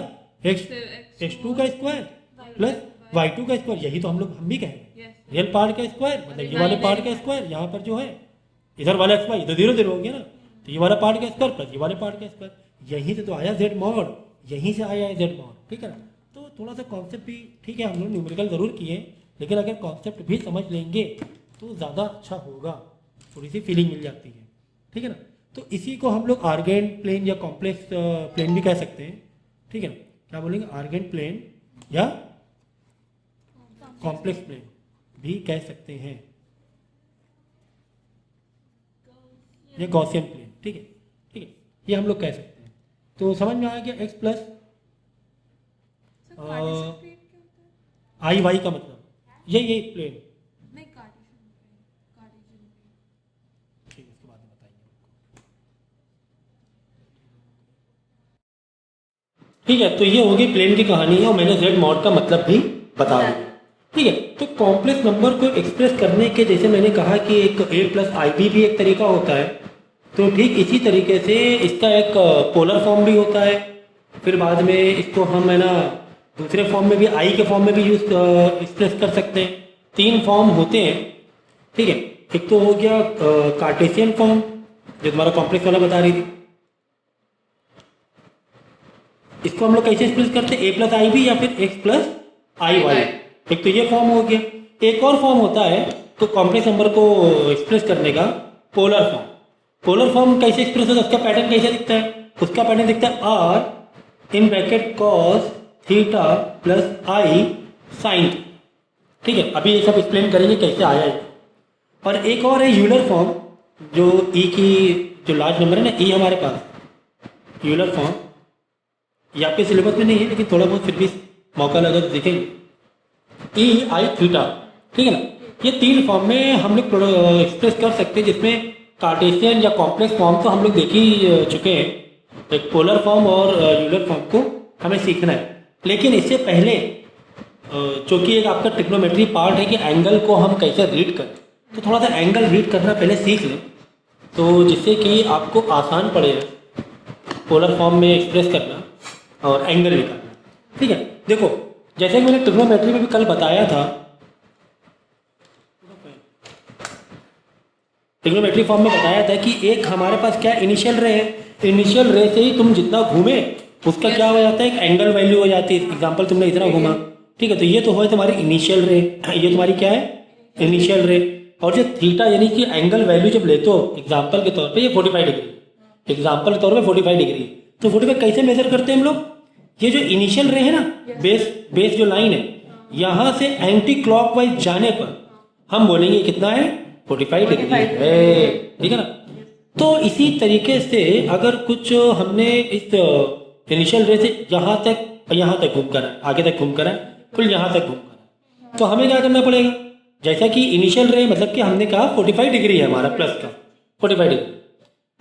x2 का स्क्वायर प्लस y2 का स्क्वायर, यही तो हम भी कहेंगे। Yes. रियल पार्ट का स्क्वायर मतलब ये वाले पार्ट का स्क्वायर, यहाँ पर जो है इधर वाला एक्स वाई इधर 0 0 हो गया ना, तो ये वाला पार्ट का स्क्वायर प्लस ये वाले पार्ट का स्क्वायर, यहीं से तो आया जेड मॉड, यहीं से आया है जेड मॉड, ठीक है ना। तो थोड़ा सा कॉन्सेप्ट भी ठीक है, हम लोग न्यूमेरिकल ज़रूर किए, लेकिन अगर कॉन्सेप्ट भी समझ लेंगे तो ज़्यादा अच्छा होगा, थोड़ी सी फीलिंग मिल जाती है, ठीक है ना। तो इसी को हम लोग आर्गेंट प्लेन या कॉम्प्लेक्स प्लेन भी कह सकते हैं, ठीक है ना। क्या बोलेंगे, आर्गेंट प्लेन या कॉम्प्लेक्स प्लेन भी कह सकते हैं, ये गॉसियन प्लेन, ठीक है, ठीक है, ये हम लोग कह सकते हैं। तो समझ में आ गया एक्स प्लस आई वाई का मतलब ये प्लेन, ठीक है, इसके बाद में बताएंगे। ठीक है, तो ये होगी प्लेन की कहानी है और मैंने जेड मॉड का मतलब भी बता दिया, ठीक है। तो कॉम्प्लेक्स नंबर को एक्सप्रेस करने के, जैसे मैंने कहा कि एक a प्लस आई बी भी एक तरीका होता है, तो ठीक इसी तरीके से इसका एक पोलर फॉर्म भी होता है, फिर बाद में इसको हम है ना दूसरे फॉर्म में भी, आई के फॉर्म में भी यूज एक्सप्रेस कर सकते हैं। 3 फॉर्म होते हैं, ठीक है। एक तो हो गया कार्टेशियन फॉर्म जो तुम्हारा कॉम्प्लेक्स वाला बता रही थी, इसको हम लोग कैसे एक्सप्रेस करते हैं, a प्लस आई बी या फिर x प्लस आई वाई, एक तो ये फॉर्म हो गया। एक और फॉर्म होता है तो कॉम्प्लेक्स नंबर को एक्सप्रेस करने का पोलर फॉर्म। पोलर फॉर्म कैसे एक्सप्रेस होता है, उसका पैटर्न कैसे दिखता है, उसका पैटर्न दिखता है r in bracket cos theta plus i sine, ठीक है। अभी ये सब एक्सप्लेन करेंगे कैसे आया है। और एक और है यूलर फॉर्म, जो ई की जो लार्ज नंबर है ना, ई हमारे पास यूलर फॉर्म, ये आपके सिलेबस में नहीं है लेकिन थोड़ा बहुत फिर भी मौका लगा तो देखेंगे, ई आई थीटा, ठीक है ना। ये 3 फॉर्म में हम लोग एक्सप्रेस कर सकते हैं, जिसमें कार्टेशियन या कॉम्प्लेक्स फॉर्म तो हम लोग देख ही चुके हैं, एक पोलर फॉर्म और यूलर फॉर्म को हमें सीखना है। लेकिन इससे पहले चूँकि एक आपका ट्रिग्नोमेट्री पार्ट है कि एंगल को हम कैसे रीड करें, तो थोड़ा सा एंगल रीड करना पहले सीख लें, तो जिससे कि आपको आसान पड़ेगा पोलर फॉर्म में एक्सप्रेस करना और एंगल निकालना, ठीक है। देखो जैसे कि मैंने ट्रिग्नोमेट्री में भी कल बताया था, ट्रिग्नोमेट्री फॉर्म में बताया था कि एक हमारे पास क्या इनिशियल रे है, इनिशियल रे से ही तुम जितना घूमे उसका क्या हो जाता है, एक एंगल वैल्यू हो जाती है। एग्जांपल तुमने इतना घूमा, ठीक है, तो ये तो हो तुम्हारी इनिशियल रे, ये तुम्हारी क्या है इनिशियल रे। और जो थीटा यानी कि एंगल वैल्यू जब लेते हो एग्जाम्पल के तौर पे, ये 45 डिग्री, एग्जाम्पल के तौर पे 45 डिग्री, तो 45 कैसे मेजर करते हैं हम लोग, ये जो इनिशियल रे है ना, बेस जो लाइन है, यहाँ से एंटी क्लॉकवाइज जाने पर हम बोलेंगे कितना है 45 डिग्री है, ठीक है ना। तो इसी तरीके से अगर कुछ हमने इस इनिशियल रे से यहाँ तक घूम कर आगे तक घूम कर कुल यहाँ तक घूम कर, तो हमें क्या करना पड़ेगा, जैसा कि इनिशियल रे मतलब कि हमने कहा 45 डिग्री है हमारा प्लस का 45 डिग्री,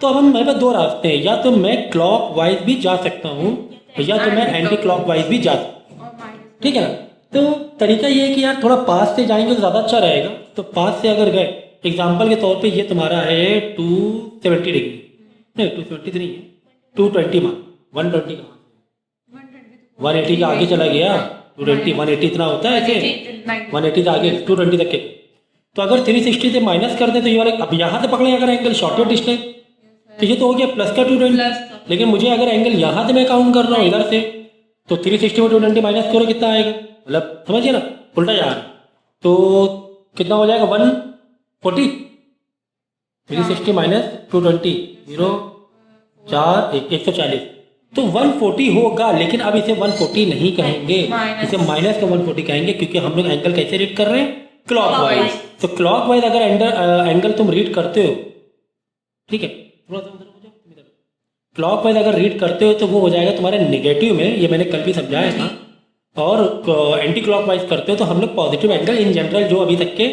तो अब हमारे पास 2 रास्ते हैं, या तो मैं क्लॉक वाइज भी जा सकता हूँ या तो मैं एंटी क्लॉक वाइज भी जा सकता हूँ, ठीक है ना। तो तरीका ये है कि यार थोड़ा पास से जाएंगे तो ज़्यादा अच्छा रहेगा। तो पास से अगर गए, एग्जाम्पल के तौर पे ये तुम्हारा है 270 डिग्री, नहीं 270 नहीं है, 220 मान 120 कहाँ 180 के आगे चला गया, 220 180 इतना होता है ऐसे, 180 से आगे 220 तक के। तो अगर 360 से माइनस कर दे तो ये वाले, अब यहाँ से पकड़े अगर एंगल शॉर्टेड डिस्टेंस, तो ये तो हो गया प्लस का 220, लेकिन मुझे अगर एंगल यहाँ से मैं काउंट कर रहा हूँ इधर से, तो 360 में 220 माइनस करो कितना आएगा, मतलब समझिए ना, उल्टा जा रहा है, तो कितना हो जाएगा 140, 360 माइनस 220 0 4 140, तो 140 होगा। लेकिन अब इसे 140 नहीं कहेंगे, इसे माइनस का 140 कहेंगे, क्योंकि हम लोग एंगल कैसे रीड कर रहे हैं, क्लॉकवाइज। तो क्लॉकवाइज अगर एंगल तुम रीड करते हो, ठीक है, थोड़ा सा उधर हो जाओ, क्लॉकवाइज अगर रीड करते हो तो वो हो जाएगा तुम्हारे नेगेटिव में, ये मैंने कल भी समझाया था। और एंटी क्लॉकवाइज करते हो तो हम लोग पॉजिटिव एंगल इन जनरल जो अभी तक के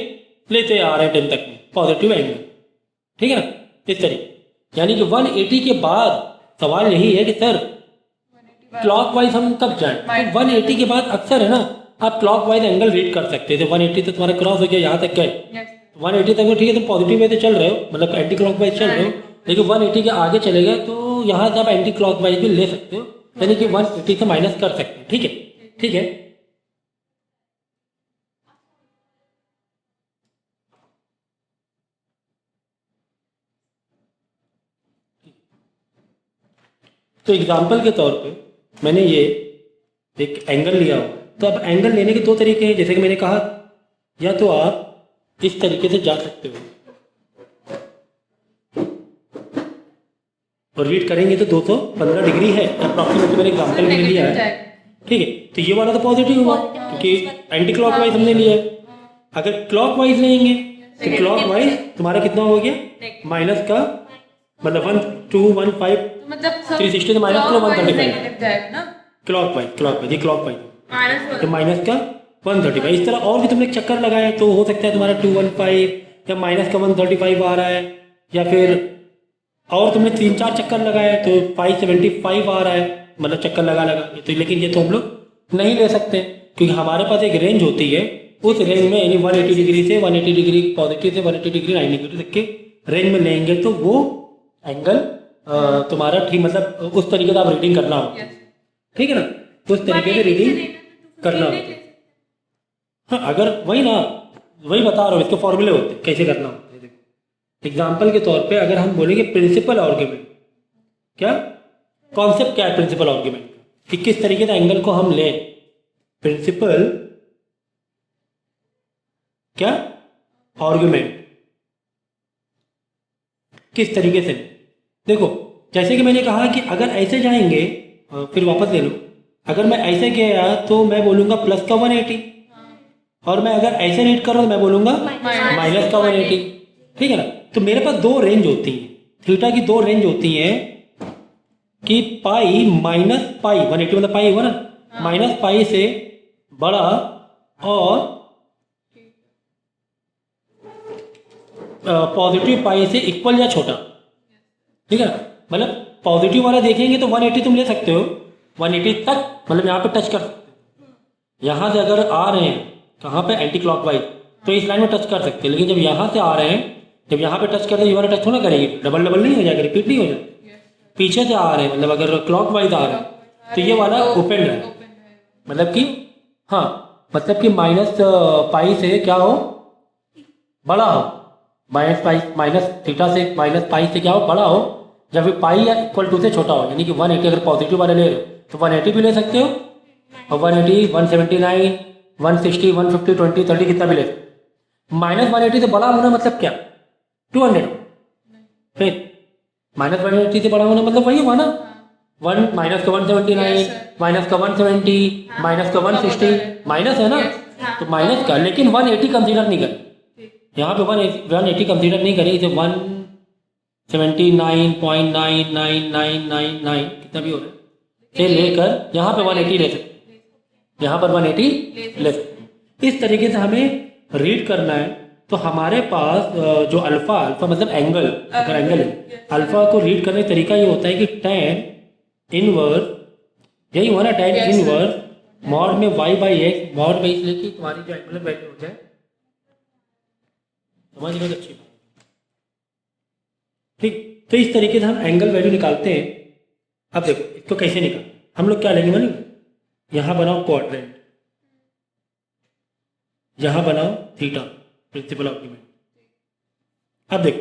लेते आ रहे हैं 10 तक में, पॉजिटिव एंगल, ठीक है ना, इस तरीके। यानी कि 180 के बाद सवाल यही है कि सर क्लॉकवाइज हम कब जाएं, तो 180 के बाद अक्सर है ना आप क्लॉकवाइज एंगल रीड कर सकते थे। 180 तो तुम्हारा क्रॉस हो गया, यहाँ तक गए 180 तक, ठीक है, तुम पॉजिटिव वे से चल रहे हो, मतलब एंटी क्लॉकवाइज चल रहे हो, लेकिन 180 के आगे चले गए तो यहाँ से आप एंटी क्लॉकवाइज भी ले सकते हो, यानी कि 180 से माइनस कर सकते हो, ठीक है, ठीक है। तो एग्जाम्पल के तौर पे मैंने ये एक एंगल लिया हुआ है, तो अब एंगल लेने के दो तरीके हैं, जैसे कि मैंने कहा, या तो आप इस तरीके से जा सकते हो और रीड करेंगे तो 215 डिग्री है अप्रॉक्सीमेटली, मैंने एग्जाम्पल में लिया है, ठीक है। तो ये वाला तो पॉजिटिव हुआ क्योंकि एंटी क्लॉकवाइज हमने लिया है। अगर क्लॉकवाइज लेंगे तो क्लॉकवाइज तुम्हारा कितना हो गया, माइनस का मतलब 1 2 1 5 मतलब 360 से माइनस करो 135 नेगेटिव जाएगा ना, क्लॉकवाइज ये क्लॉकवाइज माइनस तो माइनस का 135। इस तरह और भी तुमने चक्कर लगाए तो हो सकता है तुम्हारा 215 या माइनस का 135 आ रहा है, या फिर और तुमने 3-4 चक्कर लगाए तो 575 आ रहा है, मतलब चक्कर लगा तो, लेकिन ये तो हम लोग नहीं ले सकते क्योंकि हमारे पास एक रेंज होती है, उस रेंज में यानी 180 डिग्री से 180 डिग्री पॉजिटिव से 180 डिग्री 90 डिग्री तक के रेंज में लेंगे तो वो एंगल तुम्हारा ठीक, मतलब उस तरीके से आप रीडिंग करना होगा, ठीक है ना, उस तरीके से रीडिंग करना होगा। हाँ, अगर वही ना, वही बता रहा हूँ, इसके फॉर्मूले होते हैं कैसे करना होता है। देखो एग्जाम्पल के तौर पे अगर हम बोलेंगे प्रिंसिपल आर्ग्यूमेंट, क्या कॉन्सेप्ट क्या है प्रिंसिपल आर्ग्यूमेंट का, कि किस तरीके से एंगल को हम लें, प्रिंसिपल क्या आर्ग्यूमेंट किस तरीके से। देखो जैसे कि मैंने कहा कि अगर ऐसे जाएंगे, फिर वापस ले लो, अगर मैं ऐसे गया तो मैं बोलूंगा प्लस का 180, और मैं अगर ऐसे रीड कर रहा हूँ तो मैं बोलूंगा माइनस का 180, ठीक है ना। तो मेरे पास दो रेंज होती हैं, थीटा की दो रेंज होती हैं कि पाई माइनस पाई 180 मतलब पाई हुआ ना, माइनस पाई से बड़ा और पॉजिटिव पाई से इक्वल या छोटा, ठीक है ना। मतलब पॉजिटिव वाला देखेंगे तो 180 तुम ले सकते हो, 180 तक मतलब यहाँ पे टच कर सकते हो। यहाँ से अगर आ रहे हैं कहाँ पे एंटी क्लॉकवाइज तो इस लाइन में टच कर सकते हैं, लेकिन जब यहाँ से आ रहे हैं, जब यहाँ पे टच करते हैं ये वाला टच थोड़ा करेगी, डबल डबल नहीं हो जाएगा, रिपीट नहीं हो जाएगा। पीछे से आ रहे हैं मतलब अगर क्लॉकवाइज आ रहे हैं तो ये वाला ओपन है, मतलब कि हाँ, मतलब कि माइनस पाई से क्या हो, बड़ा हो, माइनस थीटा से माइनस पाई से क्या हो, बड़ा हो, जब भी पाई या इक्वल टू से छोटा हो, यानी कि 180 अगर पॉजिटिव वाले ले रहे हो तो 180 भी ले सकते हो, और 180 179 160 150 20 30 कितना भी ले सकते हो। माइनस 180 से बड़ा होना मतलब क्या, 200, फिर माइनस 180 से बड़ा होना मतलब वही हुआ ना, माइनस का 179 माइनस का 170 माइनस का 160 माइनस है ना, तो माइनस का, लेकिन 180 कंसीडर नहीं करें यहाँ पे, 180 कंसीडर नहीं करें, इसे 179.99999 कितना भी हो रहा है से लेकर यहाँ पे 180 ले सकते, यहाँ पर 180 ले सकते। इस तरीके से हमें रीड करना है। तो हमारे पास जो अल्फा मतलब एंगल, अगर एंगल है, अल्फा को रीड करने का तरीका ये होता है कि tan इनवर्स, यही हुआ ना, tan इनवर्स मॉड में y/x, मॉड में इसलिए कि तुम्हारी जो एंगुलर वैल्यू हो जाए, समझ लो अच्छी बात, ठीक। तो इस तरीके से हम एंगल वैल्यू निकालते हैं। अब देखो इसको कैसे निकाल, हम लोग क्या लेंगे मालूम, यहाँ बनाओ क्वाड्रेंट, यहाँ बनाओ थीटा, प्रिंसिपल आर्ग्यूमेंट। अब देखो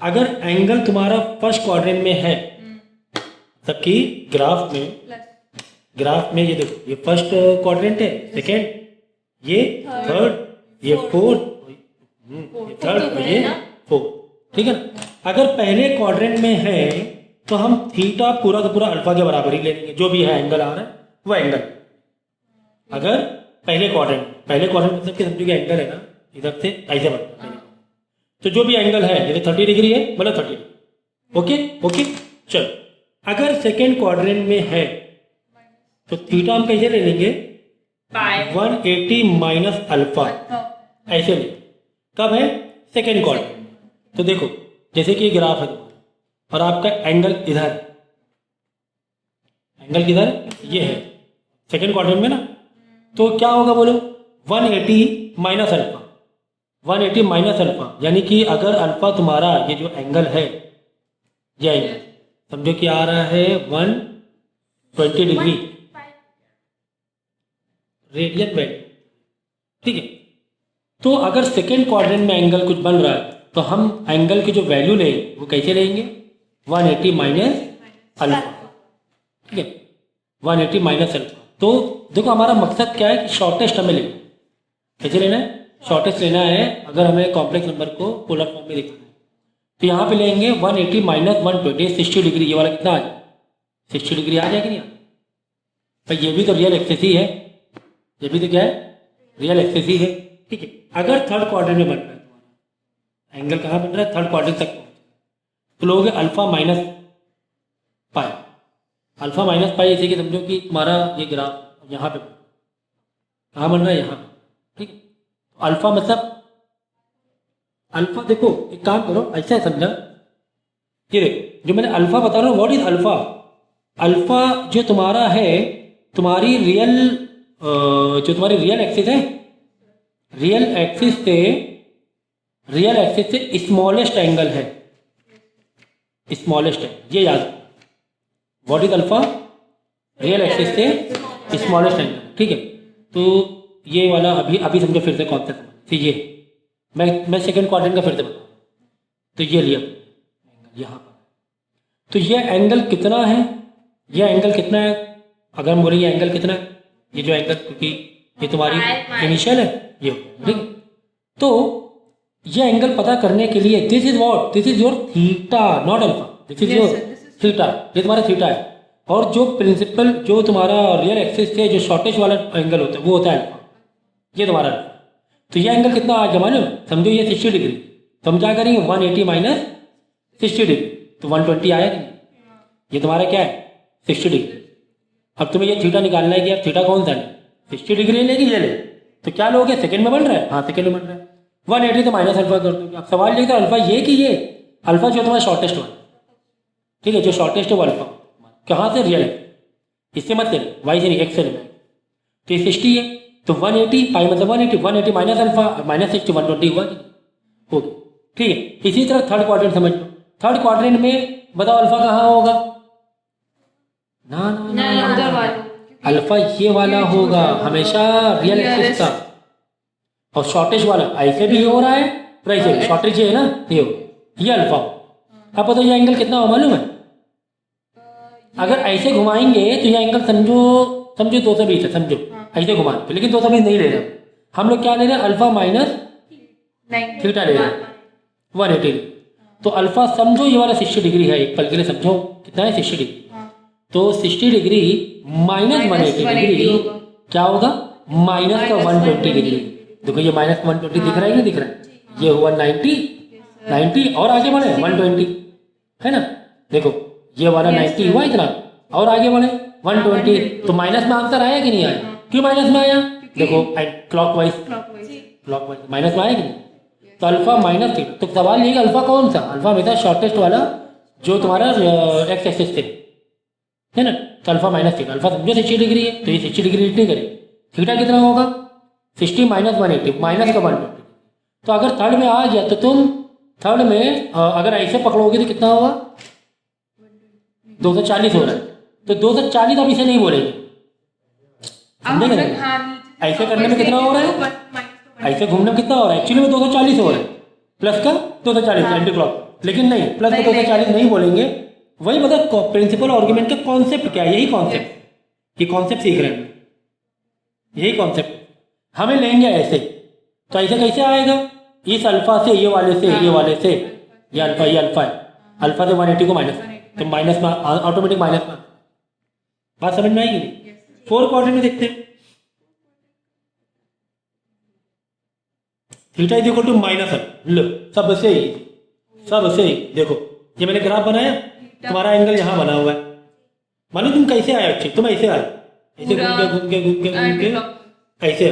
अगर एंगल तुम्हारा फर्स्ट क्वाड्रेंट में है, सबकी ग्राफ में ये देखो, ये फर्स्ट क्वाड्रेंट है, सेकेंड ये थर्ड, ये फोर्थ, ये थर्ड, ये फोर्थ, ठीक है ना। अगर पहले क्वाड्रेंट में है तो हम थीटा पूरा का पूरा अल्फा के बराबर ही ले लेंगे, जो भी है एंगल आ रहा है वो एंगल। अगर पहले क्वाड्रेंट मतलब कि समझो कि एंगल है ना, इधर से ऐसे बनता है, तो जो भी एंगल है जैसे 30 डिग्री है मतलब 30 डिग्री, ओके चलो। अगर सेकेंड क्वाड्रेंट में है तो थीटा हम कैसे ले लेंगे, 180 माइनस अल्फा, ऐसे ले। कब है, सेकेंड क्वाड्रेंट। तो देखो जैसे कि ये ग्राफ है और आपका एंगल इधर, एंगल किधर, ये है सेकेंड क्वाड्रेंट में ना, तो क्या होगा बोलो, 180 माइनस अल्फा, 180 माइनस अल्फा, यानी कि अगर अल्फा तुम्हारा ये जो एंगल है, ये एंगल समझो कि आ रहा है 120 डिग्री रेडियन वैल्यू, ठीक है। तो अगर सेकेंड क्वाड्रेंट में एंगल कुछ बन रहा है तो हम एंगल की जो वैल्यू लेंगे वो कैसे लेंगे, 180 माइनस अल्फा, ठीक है, 180 माइनस अल्फा। तो देखो हमारा मकसद क्या है कि शॉर्टेस्ट हमें लेना है। कैसे लेना है? शॉर्टेस्ट लेना है। अगर हमें कॉम्प्लेक्स नंबर को पोलर फॉर्म में लिखना है तो यहाँ पे लेंगे 180 माइनस 120, 60 डिग्री। ये वाला कितना आ जाए? 60 डिग्री आ जाएगा नहीं आ? भाई ये भी तो रियल एक्सेस ही है, ये भी तो क्या है? रियल एक्सेस ही है। ठीक है, अगर थर्ड क्वाड्रेंट में बन रहा है तुम्हारा एंगल, कहाँ बन रहा है? थर्ड क्वाड्रेंट तक पहुँच, तो लोगे alpha minus pi. Alpha minus pi ऐसे कि समझो कि तुम्हारा ये ग्राफ यहाँ पे कहाँ बन रहा है? यहाँ पे। ठीक है, तो अल्फा मतलब अल्फा, देखो एक काम करो, ऐसा है समझा, ये देखो जो मैंने अल्फा बता रहा हूँ, व्हाट इज अल्फा? अल्फा जो तुम्हारा है, तुम्हारी रियल जो तुम्हारी रियल एक्सिस है, रियल एक्सिस से स्मॉलेस्ट एंगल है, स्मॉलेस्ट है, ये याद। What is alpha? Real axis से स्मॉलेस्ट एंगल। ठीक है, तो ये वाला अभी समझो फिर से कॉन्सेप्ट। फिर ये मैं सेकंड क्वाड्रेंट का फिर से बताऊँ, तो ये लिया एंगल यहाँ पर, तो ये एंगल कितना है? ये एंगल कितना है? अगर हम बोले ये एंगल कितना है, ये जो एंगल, क्योंकि ये तुम्हारी इनिशियल है, ये ठीक है, तो ये एंगल पता करने के लिए this is what? This is your theta, not alpha. This is your theta, ये तुम्हारा थीटा है। और जो प्रिंसिपल, जो तुम्हारा रियल एक्सिस से जो शॉर्टेज वाला एंगल होता है वो होता है अल्फा, ये तुम्हारा अल्फा। तो ये एंगल कितना आ गया मालूम? समझो ये 60 डिग्री, तो हम क्या करेंगे 180 माइनस 60 डिग्री, तो 120 आया नहीं? ये तुम्हारा क्या है? 60 डिग्री। अब तुम्हें ये थीटा निकालना है कि यार थीटा कौन सा है, 60 डिग्री लेगी ये ले, तो क्या लोगे? सेकंड में बन रहा है, हाँ सेकंड में बन रहा है। 180 तो माइनस अल्फा कर दोगे। अब सवाल ये था अल्फा ये कि ये अल्फा जो तुम्हारा शॉर्टेस्ट वाला, ठीक है, जो शॉर्टेस्ट है वो अल्फा कहाँ से? रियल है, इससे मत लेना, वाई से नहीं, एक्स से लेना है। तो ये 60 है, तो 180 पाई मतलब 180 माइनस अल्फा माइनस 60, 120 हुआ हो गया। ठीक है, इसी तरह थर्ड क्वाड्रेंट समझ लो। थर्ड क्वाड्रेंट में बताओ अल्फा कहाँ होगा? ना ना ना, ना, ना, ना। अल्फा ये वाला होगा हमेशा, रियल एक्सिस का। और शॉर्टेज वाला ऐसे भी हो रहा है और ऐसे भी, शॉर्टेज ये है ना, ये अल्फा। अब बताओ ये एंगल कितना हो मालूम है? अगर ऐसे घुमाएंगे तो ये एंगल समझो 220 है, समझो ऐसे घुमाएंगे, लेकिन 220 नहीं ले रहे हम लोग, क्या ले रहे हैं? अल्फा माइनस थीटा ले रहे हैं, 180। तो अल्फा समझो ये वाला 60 डिग्री है, एक पल के लिए समझो कितना है? 60 डिग्री। तो 60 डिग्री माइनस 180 डिग्री क्या होगा? माइनस का 120 डिग्री। देखो ये माइनस 120 दिख रहा है, नहीं दिख रहा है? ये हुआ 90 और आगे बढ़े 120, है ना? देखो ये वाला 90 हुआ इतना, और आगे बढ़े 120, तो माइनस में आंसर आया कि नहीं आया? क्यों माइनस में आया? देखो क्लॉकवाइज माइनस में आया कि नहीं? तो अल्फा माइनस थीटा। तो सवाल ये कि अल्फा कौन सा? अल्फा हमेशा शॉर्टेस्ट वाला जो तुम्हारा एक्स एक्सिस से है ना, तो अल्फा माइनस थीटा। अल्फा समझो 60 डिग्री है, तो ये 60 डिग्री नहीं करे, थीटा कितना होगा? 60 माइनस 180, माइनस का 120। तो अगर थर्ड में आ गया तो तुम थर्ड में अगर ऐसे पकड़ोगे तो कितना होगा? 240 हो रहा है, तो 240 अब इसे नहीं बोलेंगे, समझेंगे? ऐसे करने में कितना हो रहा है? ऐसे घूमने में कितना हो रहा है? एक्चुअली में 240 हो रहा है, प्लस का 240 एंटी क्लॉक, लेकिन नहीं, प्लस का 240 नहीं बोलेंगे। वही मतलब प्रिंसिपल आर्गुमेंट का कॉन्सेप्ट क्या है? यही कॉन्सेप्ट, ये कॉन्सेप्ट सीख रहे हैं, यही कॉन्सेप्ट हमें लेंगे ऐसे। तो ऐसे कैसे आएगा? इस अल्फा से ये वाले से ये अल्फा है, अल्फा से 180 को माइनस, तो माइनस में ऑटोमेटिक माइनस में। बात समझ में आएगी नहीं? फोर क्वाड्रेंट में देखते हैं, theta is equal to minus, लो सबसे ही देखो ये मैंने ग्राफ बनाया, तुम्हारा एंगल यहाँ बना हुआ है, मानो तुम कैसे आए? अच्छे तुम ऐसे आए, ऐसे घूम के ऐसे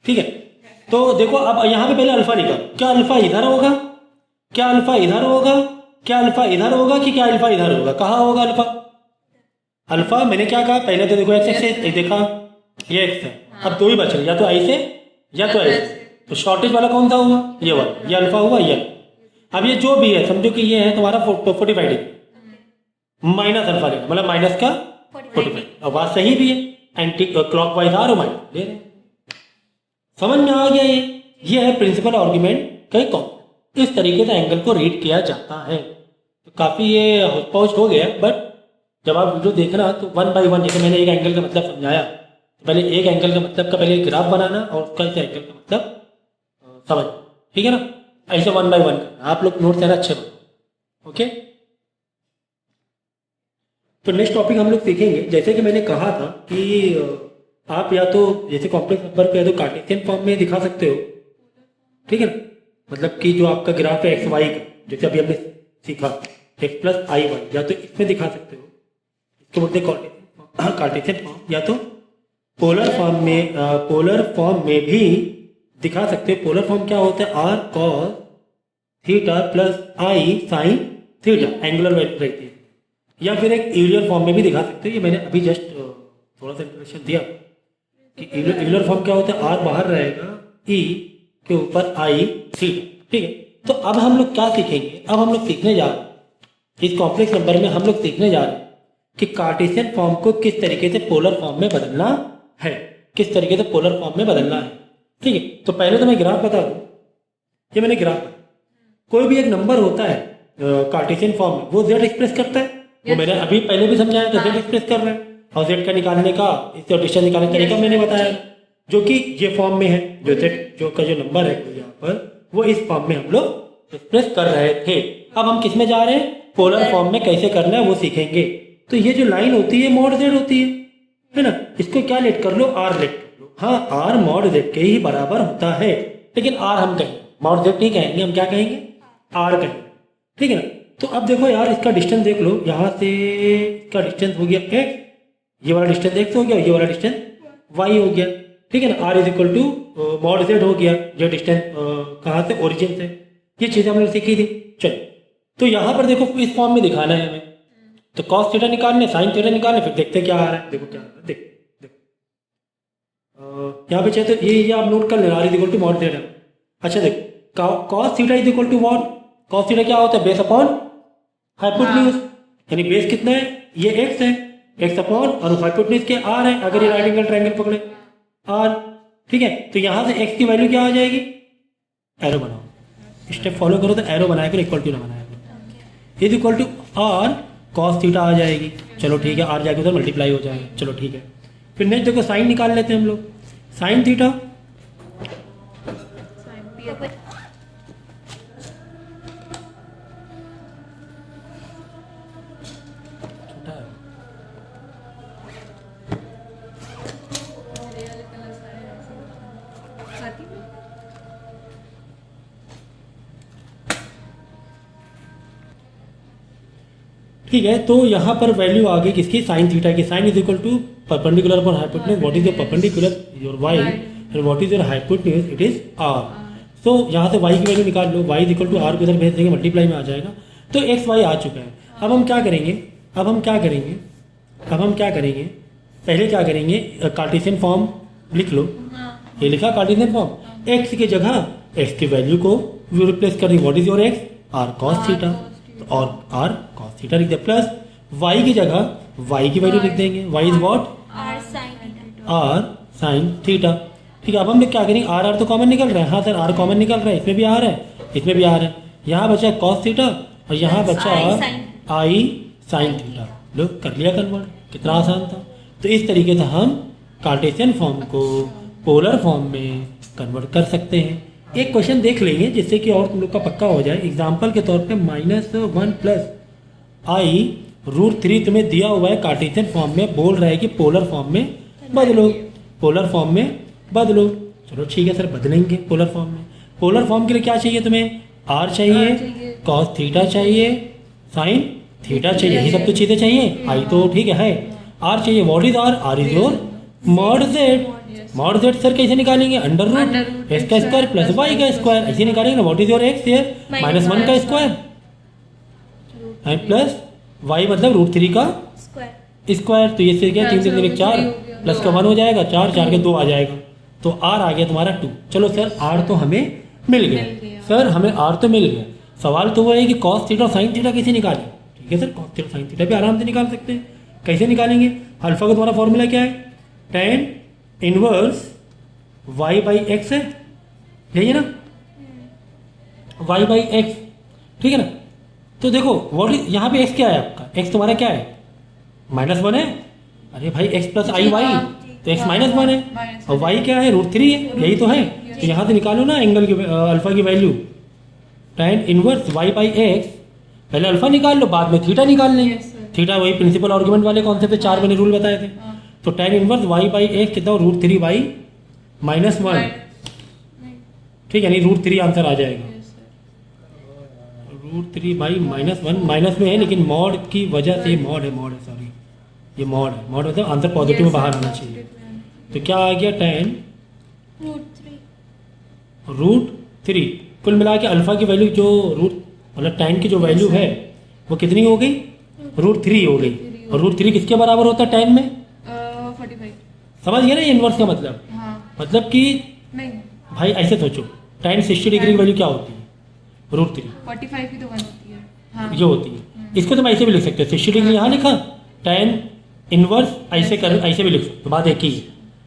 ठीक है। तो देखो अब यहाँ पे पहले अल्फा निकाल, क्या अल्फा इधर होगा, क्या अल्फा इधर होगा, क्या अल्फा इधर होगा कि क्या अल्फा इधर होगा? कहाँ होगा अल्फा? अल्फा मैंने क्या कहा पहले, तो देखो एक्स एक्सिस देखा, ये एक्स है, अब दो ही बच रहे, या तो ऐसे या तो ऐसे। तो शॉर्टेज वाला कौन सा हुआ? ये वाला, ये अल्फा हुआ ये। अब ये जो भी है समझो कि ये है तुम्हारा 45 डिग्री, माइनस अल्फा लेना, मतलब माइनस का 45। अब बात सही भी है, एंटी क्लॉकवाइज आ रहा माइनस ले रहे। समझ में आ गया? ये है प्रिंसिपल आर्गुमेंट का एक इस तरीके से एंगल को रीड किया जाता है। तो काफ़ी ये पहुँच हो गया, बट जब आप वीडियो देखना तो 1 बाय 1, जैसे मैंने एक एंगल का मतलब समझाया, तो पहले एक एंगल का मतलब का पहले ग्राफ बनाना और उसका इस एंगल का मतलब समझ, ठीक है ना। ऐसे 1 बाय 1 करना, आप लोग नोट देना अच्छे बनो, ओके। तो नेक्स्ट टॉपिक हम लोग सीखेंगे, जैसे कि मैंने कहा था कि आप या तो जैसे कॉम्प्लेक्स नंबर पे या तो कार्टेशियन फॉर्म में दिखा सकते हो, ठीक है ना। मतलब कि जो आपका ग्राफ है एक्स वाई का, जैसे अभी हमने सीखा एक्स प्लस आई वाई, या तो इसमें दिखा सकते हो, इसको बोलते हैं कार्टेशियन फॉर्म, या तो पोलर फॉर्म में भी दिखा सकते हो। पोलर फॉर्म क्या होता है, R cos theta plus i sine theta, angular value रहती है। या फिर एक यूलर फॉर्म में भी दिखा सकते हो, ये मैंने अभी जस्ट थोड़ा सा इंट्रोडक्शन दिया कि यूलर फॉर्म क्या होता है, आर बाहर रहेगा, ई के ऊपर आई थीटा, ठीक है। तो अब हम लोग क्या सीखेंगे, अब हम लोग सीखने जा रहे हैं इस कॉम्प्लेक्स नंबर में, हम लोग सीखने जा रहे हैं कि कार्टेशियन फॉर्म को किस तरीके से पोलर फॉर्म में बदलना है, किस तरीके से पोलर फॉर्म में बदलना है, ठीक है। तो पहले तो मैं ग्राफ बता दूं, ये मैंने ग्राफ, कोई भी एक नंबर होता है कार्टेशियन फॉर्म में, वो जेड एक्सप्रेस करता है, वो मैंने अभी पहले भी समझाया था, जेड एक्सप्रेस कर रहा है, और जेड का निकालने का, इससे डिस्टेंस निकालने का तरीका मैंने बताया, जो कि ये फॉर्म में है, जो जेड जो का जो नंबर है यहाँ पर, वो इस फॉर्म में हम लोग एक्सप्रेस कर रहे थे। अब हम किस में जा रहे हैं, पोलर फॉर्म में कैसे करना है वो सीखेंगे। तो ये जो लाइन होती है मॉड जेड होती है ना, इसको क्या लेट कर लो, आर लेट कर लो। हाँ, आर मॉड जेड के ही बराबर होता है, लेकिन आर हम कहेंगे, मॉड जेड नहीं कहेंगे, हम क्या कहेंगे, आर कहेंगे, ठीक है ना। तो अब देखो यार, इसका डिस्टेंस देख लो, यहाँ से इसका डिस्टेंस हो गया एक्स, ये वाला डिस्टेंस एक्स हो गया, ये वाला डिस्टेंस वाई हो गया, ठीक है ना। R is equal to mod Z हो गया, जो डिस्टेंस कहाँ से, ओरिजिन से, ये चीज़ें हमने सीखी थी। चलो, तो यहाँ पर देखो इस फॉर्म में दिखाना है हमें, तो कॉस थीटा निकालने, साइन थीटा निकालने, फिर देखते क्या आ रहा है, देखो क्या आ रहा है, देखो यहाँ पे चाहे तो ये आप नोट कर लेना, R is equal to mod theta. अच्छा देखो, cos theta is equal to what, cos theta क्या होता है, बेस अपॉन हाइपोटेन्यूज, यानी बेस कितना है, ये एक्स है, एक्स अपॉन और हाइपोटेन्यूज के आर है, अगर ये राइट एंगल ट्रायंगल पकड़े आर, ठीक है। तो यहाँ से एक्स की वैल्यू क्या आ जाएगी, एरो बनाओ, स्टेप फॉलो करो, तो एरो बनाया करो, इक्वल टू ना बनाया करो, is equal to r cos theta आ जाएगी। चलो ठीक है, आर जाके उधर मल्टीप्लाई हो जाएगा, चलो ठीक है। फिर नेक्स्ट देखो साइन निकाल लेते हैं हम लोग, साइन थीटा, ठीक है। तो यहाँ पर वैल्यू आ गई किसकी, साइन थीटा की। Sine is equal to perpendicular upon hypotenuse, what is your perpendicular, your y, and what is your hypotenuse, it is r. तो यहाँ से वाई की वैल्यू निकाल लो, y is equal to r को इधर भेज देंगे, मल्टीप्लाई में आ जाएगा, तो एक्स वाई आ चुका है। अब हम क्या करेंगे, पहले क्या करेंगे, कार्टेशियन फॉर्म लिख लो, ये लिखा कार्टेशियन फॉर्म, एक्स की जगह एक्स की वैल्यू को रिप्लेस कर दी, what is your x, r cos theta, और आर कॉस थीटा लिख दे, प्लस वाई की जगह वाई की वैल्यू लिख देंगे, Y is what, R sine theta, ठीक है। अब हम लोग क्या करेंगे, आर तो कॉमन निकल रहा है, हाँ सर आर कॉमन निकल रहा है, इसमें भी आर है, इसमें भी आर है, यहाँ बचा कॉस थीटा और यहाँ बचा आई साइन थीटा, लो कर लिया कन्वर्ट, कितना आसान था। तो इस तरीके से हम कार्टेशियन फॉर्म को पोलर फॉर्म में कन्वर्ट कर सकते हैं। एक क्वेश्चन देख लेंगे जिससे कि और तुम लोग का पक्का हो जाए। एग्जाम्पल के तौर पे -1 प्लस आई √3 तुम्हें दिया हुआ है, कार्टेशियन फॉर्म में बोल रहा है कि पोलर फॉर्म में बदलो, पोलर फॉर्म में बदलो। चलो ठीक है सर, बदलेंगे पोलर फॉर्म में। पोलर फॉर्म के लिए क्या चाहिए तुम्हें, आर चाहिए, कॉस थीटा चाहिए, साइन थीटा चाहिए, यही सब तो चीज़ें चाहिए। आई तो ठीक है, आर चाहिए, what is R, R is your mod Z. Mod Z sir कैसे निकालेंगे, अंडर रूट एक्स का स्क्वायर प्लस वाई का स्क्वायर, ऐसे निकालेंगे ना। What is your X here, -1 का स्क्वायर एंड प्लस वाई मतलब √3 का स्क्वायर। तो ये से क्या, 3 से 3 4 प्लस का 1 हो जाएगा, 4 4 के 2 आ जाएगा, तो आर आ गया तुम्हारा 2। चलो सर आर तो हमें मिल गया, सर हमें आर तो मिल गया। सवाल तो वो है कि कॉस थीटा और साइन थीटा कैसे निकालें। ठीक है sir, cos theta sine theta भी आराम से निकाल सकते हैं। कैसे निकालेंगे, अल्फा का तुम्हारा फॉर्मूला क्या है, tan inverse y by x है, यही है ना। वाई बाई एक्स, ठीक है ना। तो देखो व्हाट यहाँ पे एक्स क्या है आपका, एक्स तुम्हारा क्या है -1 है। अरे भाई एक्स प्लस आई वाई, तो एक्स -1 है और वाई क्या है √3 है, यही तो है। तो यहाँ से निकालो ना एंगल की अल्फा की value, tan inverse Y by X, पहले अल्फा निकाल लो बाद में थीटा निकाल लेंगे। थीटा वही प्रिंसिपल आर्गुमेंट वाले कॉन्सेप्ट 4 मैंने रूल बताए थे। तो tan inverse Y by X कितना √3 बाई -1, ठीक है, यानी √3 आंसर आ जाएगा। √3 बाई -1 माइनस में है लेकिन मॉड की वजह से, मॉड है सॉरी, ये मॉड है, मॉड मतलब आंसर पॉजिटिव में बाहर आना चाहिए। तो क्या आ गया tan √3, कुल मिला के अल्फा की वैल्यू जो रूट मतलब tan की जो वैल्यू है वो कितनी हो गई, √3 हो गई। और √3 किसके बराबर होता है tan में, 45। समझ गए ना ये इन्वर्स का मतलब। हाँ। मतलब कि नहीं, भाई ऐसे सोचो, tan 60 डिग्री की वैल्यू क्या होती है, √3 45 की तो 1 होती है। हाँ। ये होती है। इसको तुम ऐसे भी लिख सकते हो, 60 डिग्री यहाँ लिखा, tan इनवर्स ऐसे भी लिख सकते हो, बात एक ही है।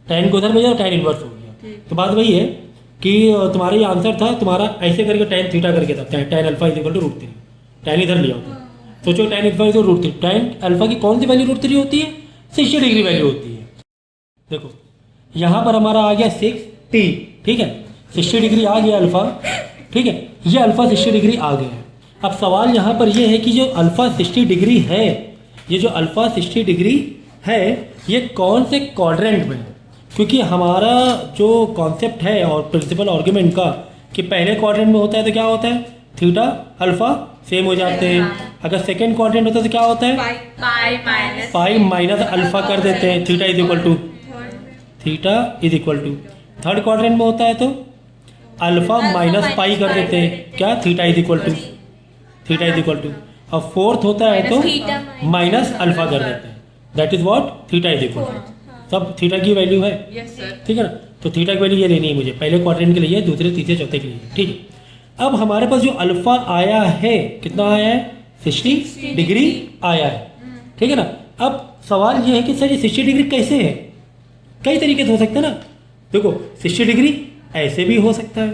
tan को उधर भेजा tan इनवर्स हो गया। तो बात वही है कि तुम्हारा ये आंसर था, तुम्हारा ऐसे करके tan थीटा करके था, tan alpha is equal to √3, tan इधर लिया होता। सोचो tan alpha is √3, tan alpha की कौन सी वैल्यू √3 होती है, 60 डिग्री वैल्यू होती है। देखो यहाँ पर हमारा आ गया 6t, ठीक है, 60 डिग्री आ गया अल्फा, ठीक है, ये अल्फा 60 डिग्री आ गया है। अब सवाल यहाँ पर ये है कि जो अल्फा 60 डिग्री है, ये जो अल्फा 60 डिग्री है ये कौन से क्वाड्रेंट में है, क्योंकि हमारा जो कॉन्सेप्ट है और प्रिंसिपल आर्गुमेंट का कि पहले क्वाड्रेंट में होता है तो क्या होता है, थीटा अल्फा सेम हो जाते हैं। अगर सेकेंड क्वाड्रेंट होता है तो क्या होता है, पाई माइनस अल्फा कर देते हैं, theta is equal to third quadrant में होता है तो अल्फा माइनस पाई कर देते हैं, क्या, थीटा इज इक्वल टू और फोर्थ होता है तो माइनस अल्फा कर देते हैं, that is what, theta is equal to, सब थीटा की वैल्यू है, ठीक है ना। तो थीटा की वैल्यू ये लेनी है मुझे, पहले क्वाड्रेंट के लिए, दूसरे तीसरे चौथे के लिए, ठीक है। अब हमारे पास जो अल्फा आया है कितना आया है, 60 डिग्री आया है, ठीक है ना। अब सवाल ये है कि सर ये 60 डिग्री कैसे है, कई तरीके से हो सकता है ना। देखो 60 डिग्री ऐसे भी हो सकता है,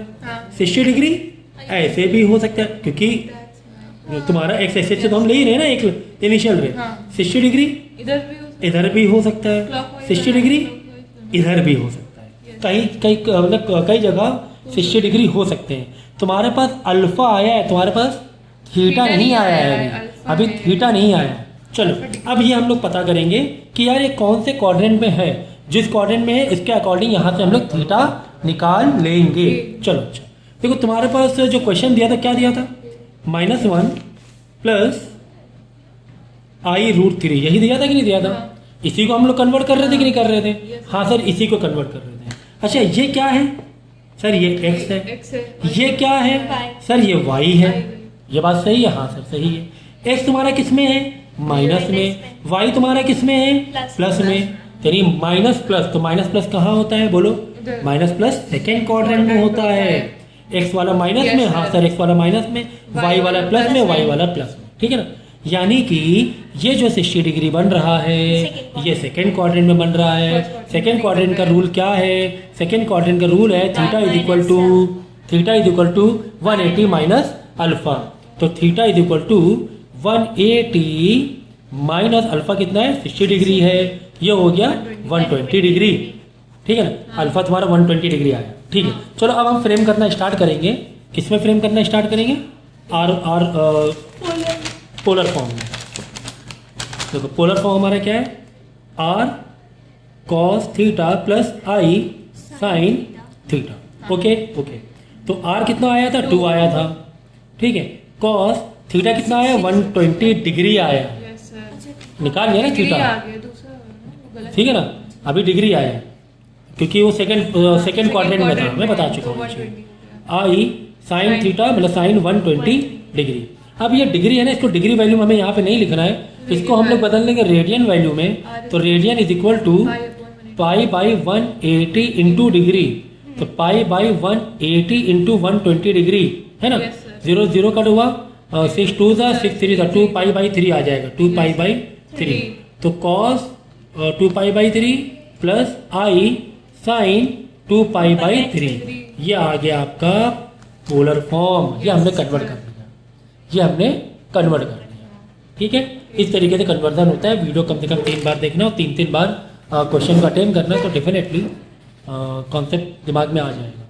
60 डिग्री ऐसे भी हो सकता है, क्योंकि तुम्हारा एक्स एक्सिस से तो हम ले ही रहे हैं ना एक इनिशियल रे, 60 डिग्री इधर भी हो सकता है, 60 डिग्री इधर भी हो सकता है, कई जगह 60 डिग्री हो सकते हैं। तुम्हारे पास अल्फा आया है, तुम्हारे पास थीटा नहीं आया है, अभी थीटा नहीं आया है। चलो अब ये हम लोग पता करेंगे कि यार ये कौन से क्वाड्रेंट में है, जिस क्वाड्रेंट में है इसके अकॉर्डिंग यहाँ से हम लोग थीटा निकाल लेंगे। चलो अच्छा देखो तुम्हारे पास जो क्वेश्चन दिया था क्या दिया था, -1 प्लस i√3, यही दिया था कि नहीं दिया था। इसी को हम लोग कन्वर्ट कर रहे थे कि नहीं कर रहे थे, हाँ सर इसी को कन्वर्ट कर रहे थे। अच्छा ये क्या है सर, ये x है, ये क्या है सर, ये y है, ये बात सही है, हाँ सर सही है। x तुम्हारा किस में है, माइनस में, y तुम्हारा किस में है, प्लस में, यानी माइनस प्लस, तो माइनस प्लस कहाँ होता है बोलो, माइनस प्लस सेकेंड क्वाड्रेंट में होता है। x वाला माइनस में, हाँ सर x वाला माइनस में, y वाला प्लस में, y वाला प्लस में, ठीक है ना। यानी कि ये जो 60 डिग्री बन रहा है ये सेकेंड क्वाड्रेंट में बन रहा है। सेकेंड क्वाड्रेंट का रूल क्या है, सेकेंड क्वाड्रेंट का रूल है theta is equal to 180 minus alpha. तो theta is equal to 180 minus alpha कितना है, 60 डिग्री है, ये हो गया 120 डिग्री, ठीक है ना। अल्फा तुम्हारा 120 डिग्री आया, ठीक है। चलो अब हम फ्रेम करना स्टार्ट करेंगे, किसमें फ्रेम करना स्टार्ट करेंगे, पोलर फॉर्म में। देखो पोलर फॉर्म हमारा क्या है, r cos theta plus i sin theta, okay. तो r कितना आया था, 2 आया था, ठीक है। cos थीटा कितना आया, 120 डिग्री आया, निकाल लिया ना थीटा, ठीक है ना। अभी डिग्री आया क्योंकि वो सेकेंड क्वाड्रेंट में था, मैं बता चुका हूँ। i sin थीटा मतलब sin 120 डिग्री। अब ये डिग्री है ना, इसको डिग्री वैल्यू में हमें यहाँ पे नहीं लिखना है, इसको हम लोग बदल लेंगे रेडियन वैल्यू में। तो radian is equal to pi by 180 into degree, तो पाई बाई 180 इंटू 120 डिग्री है ना। 0 0 कट हुआ, 6 2 6 3 2 पाई बाई 3 आ जाएगा, 2 पाई बाई 3। तो cos 2 pi by 3 plus i sin 2 pi by 3, ये आ गया आपका पोलर फॉर्म, ये हमने कन्वर्ट कर दिया, ये हमने कन्वर्ट कर दिया। ठीक है, इस तरीके से कन्वर्जन होता है। वीडियो कम से कम 3 बार देखना और 3-3 बार क्वेश्चन को अटेम्प्ट करना, तो डेफिनेटली कॉन्सेप्ट दिमाग में आ जाएगा।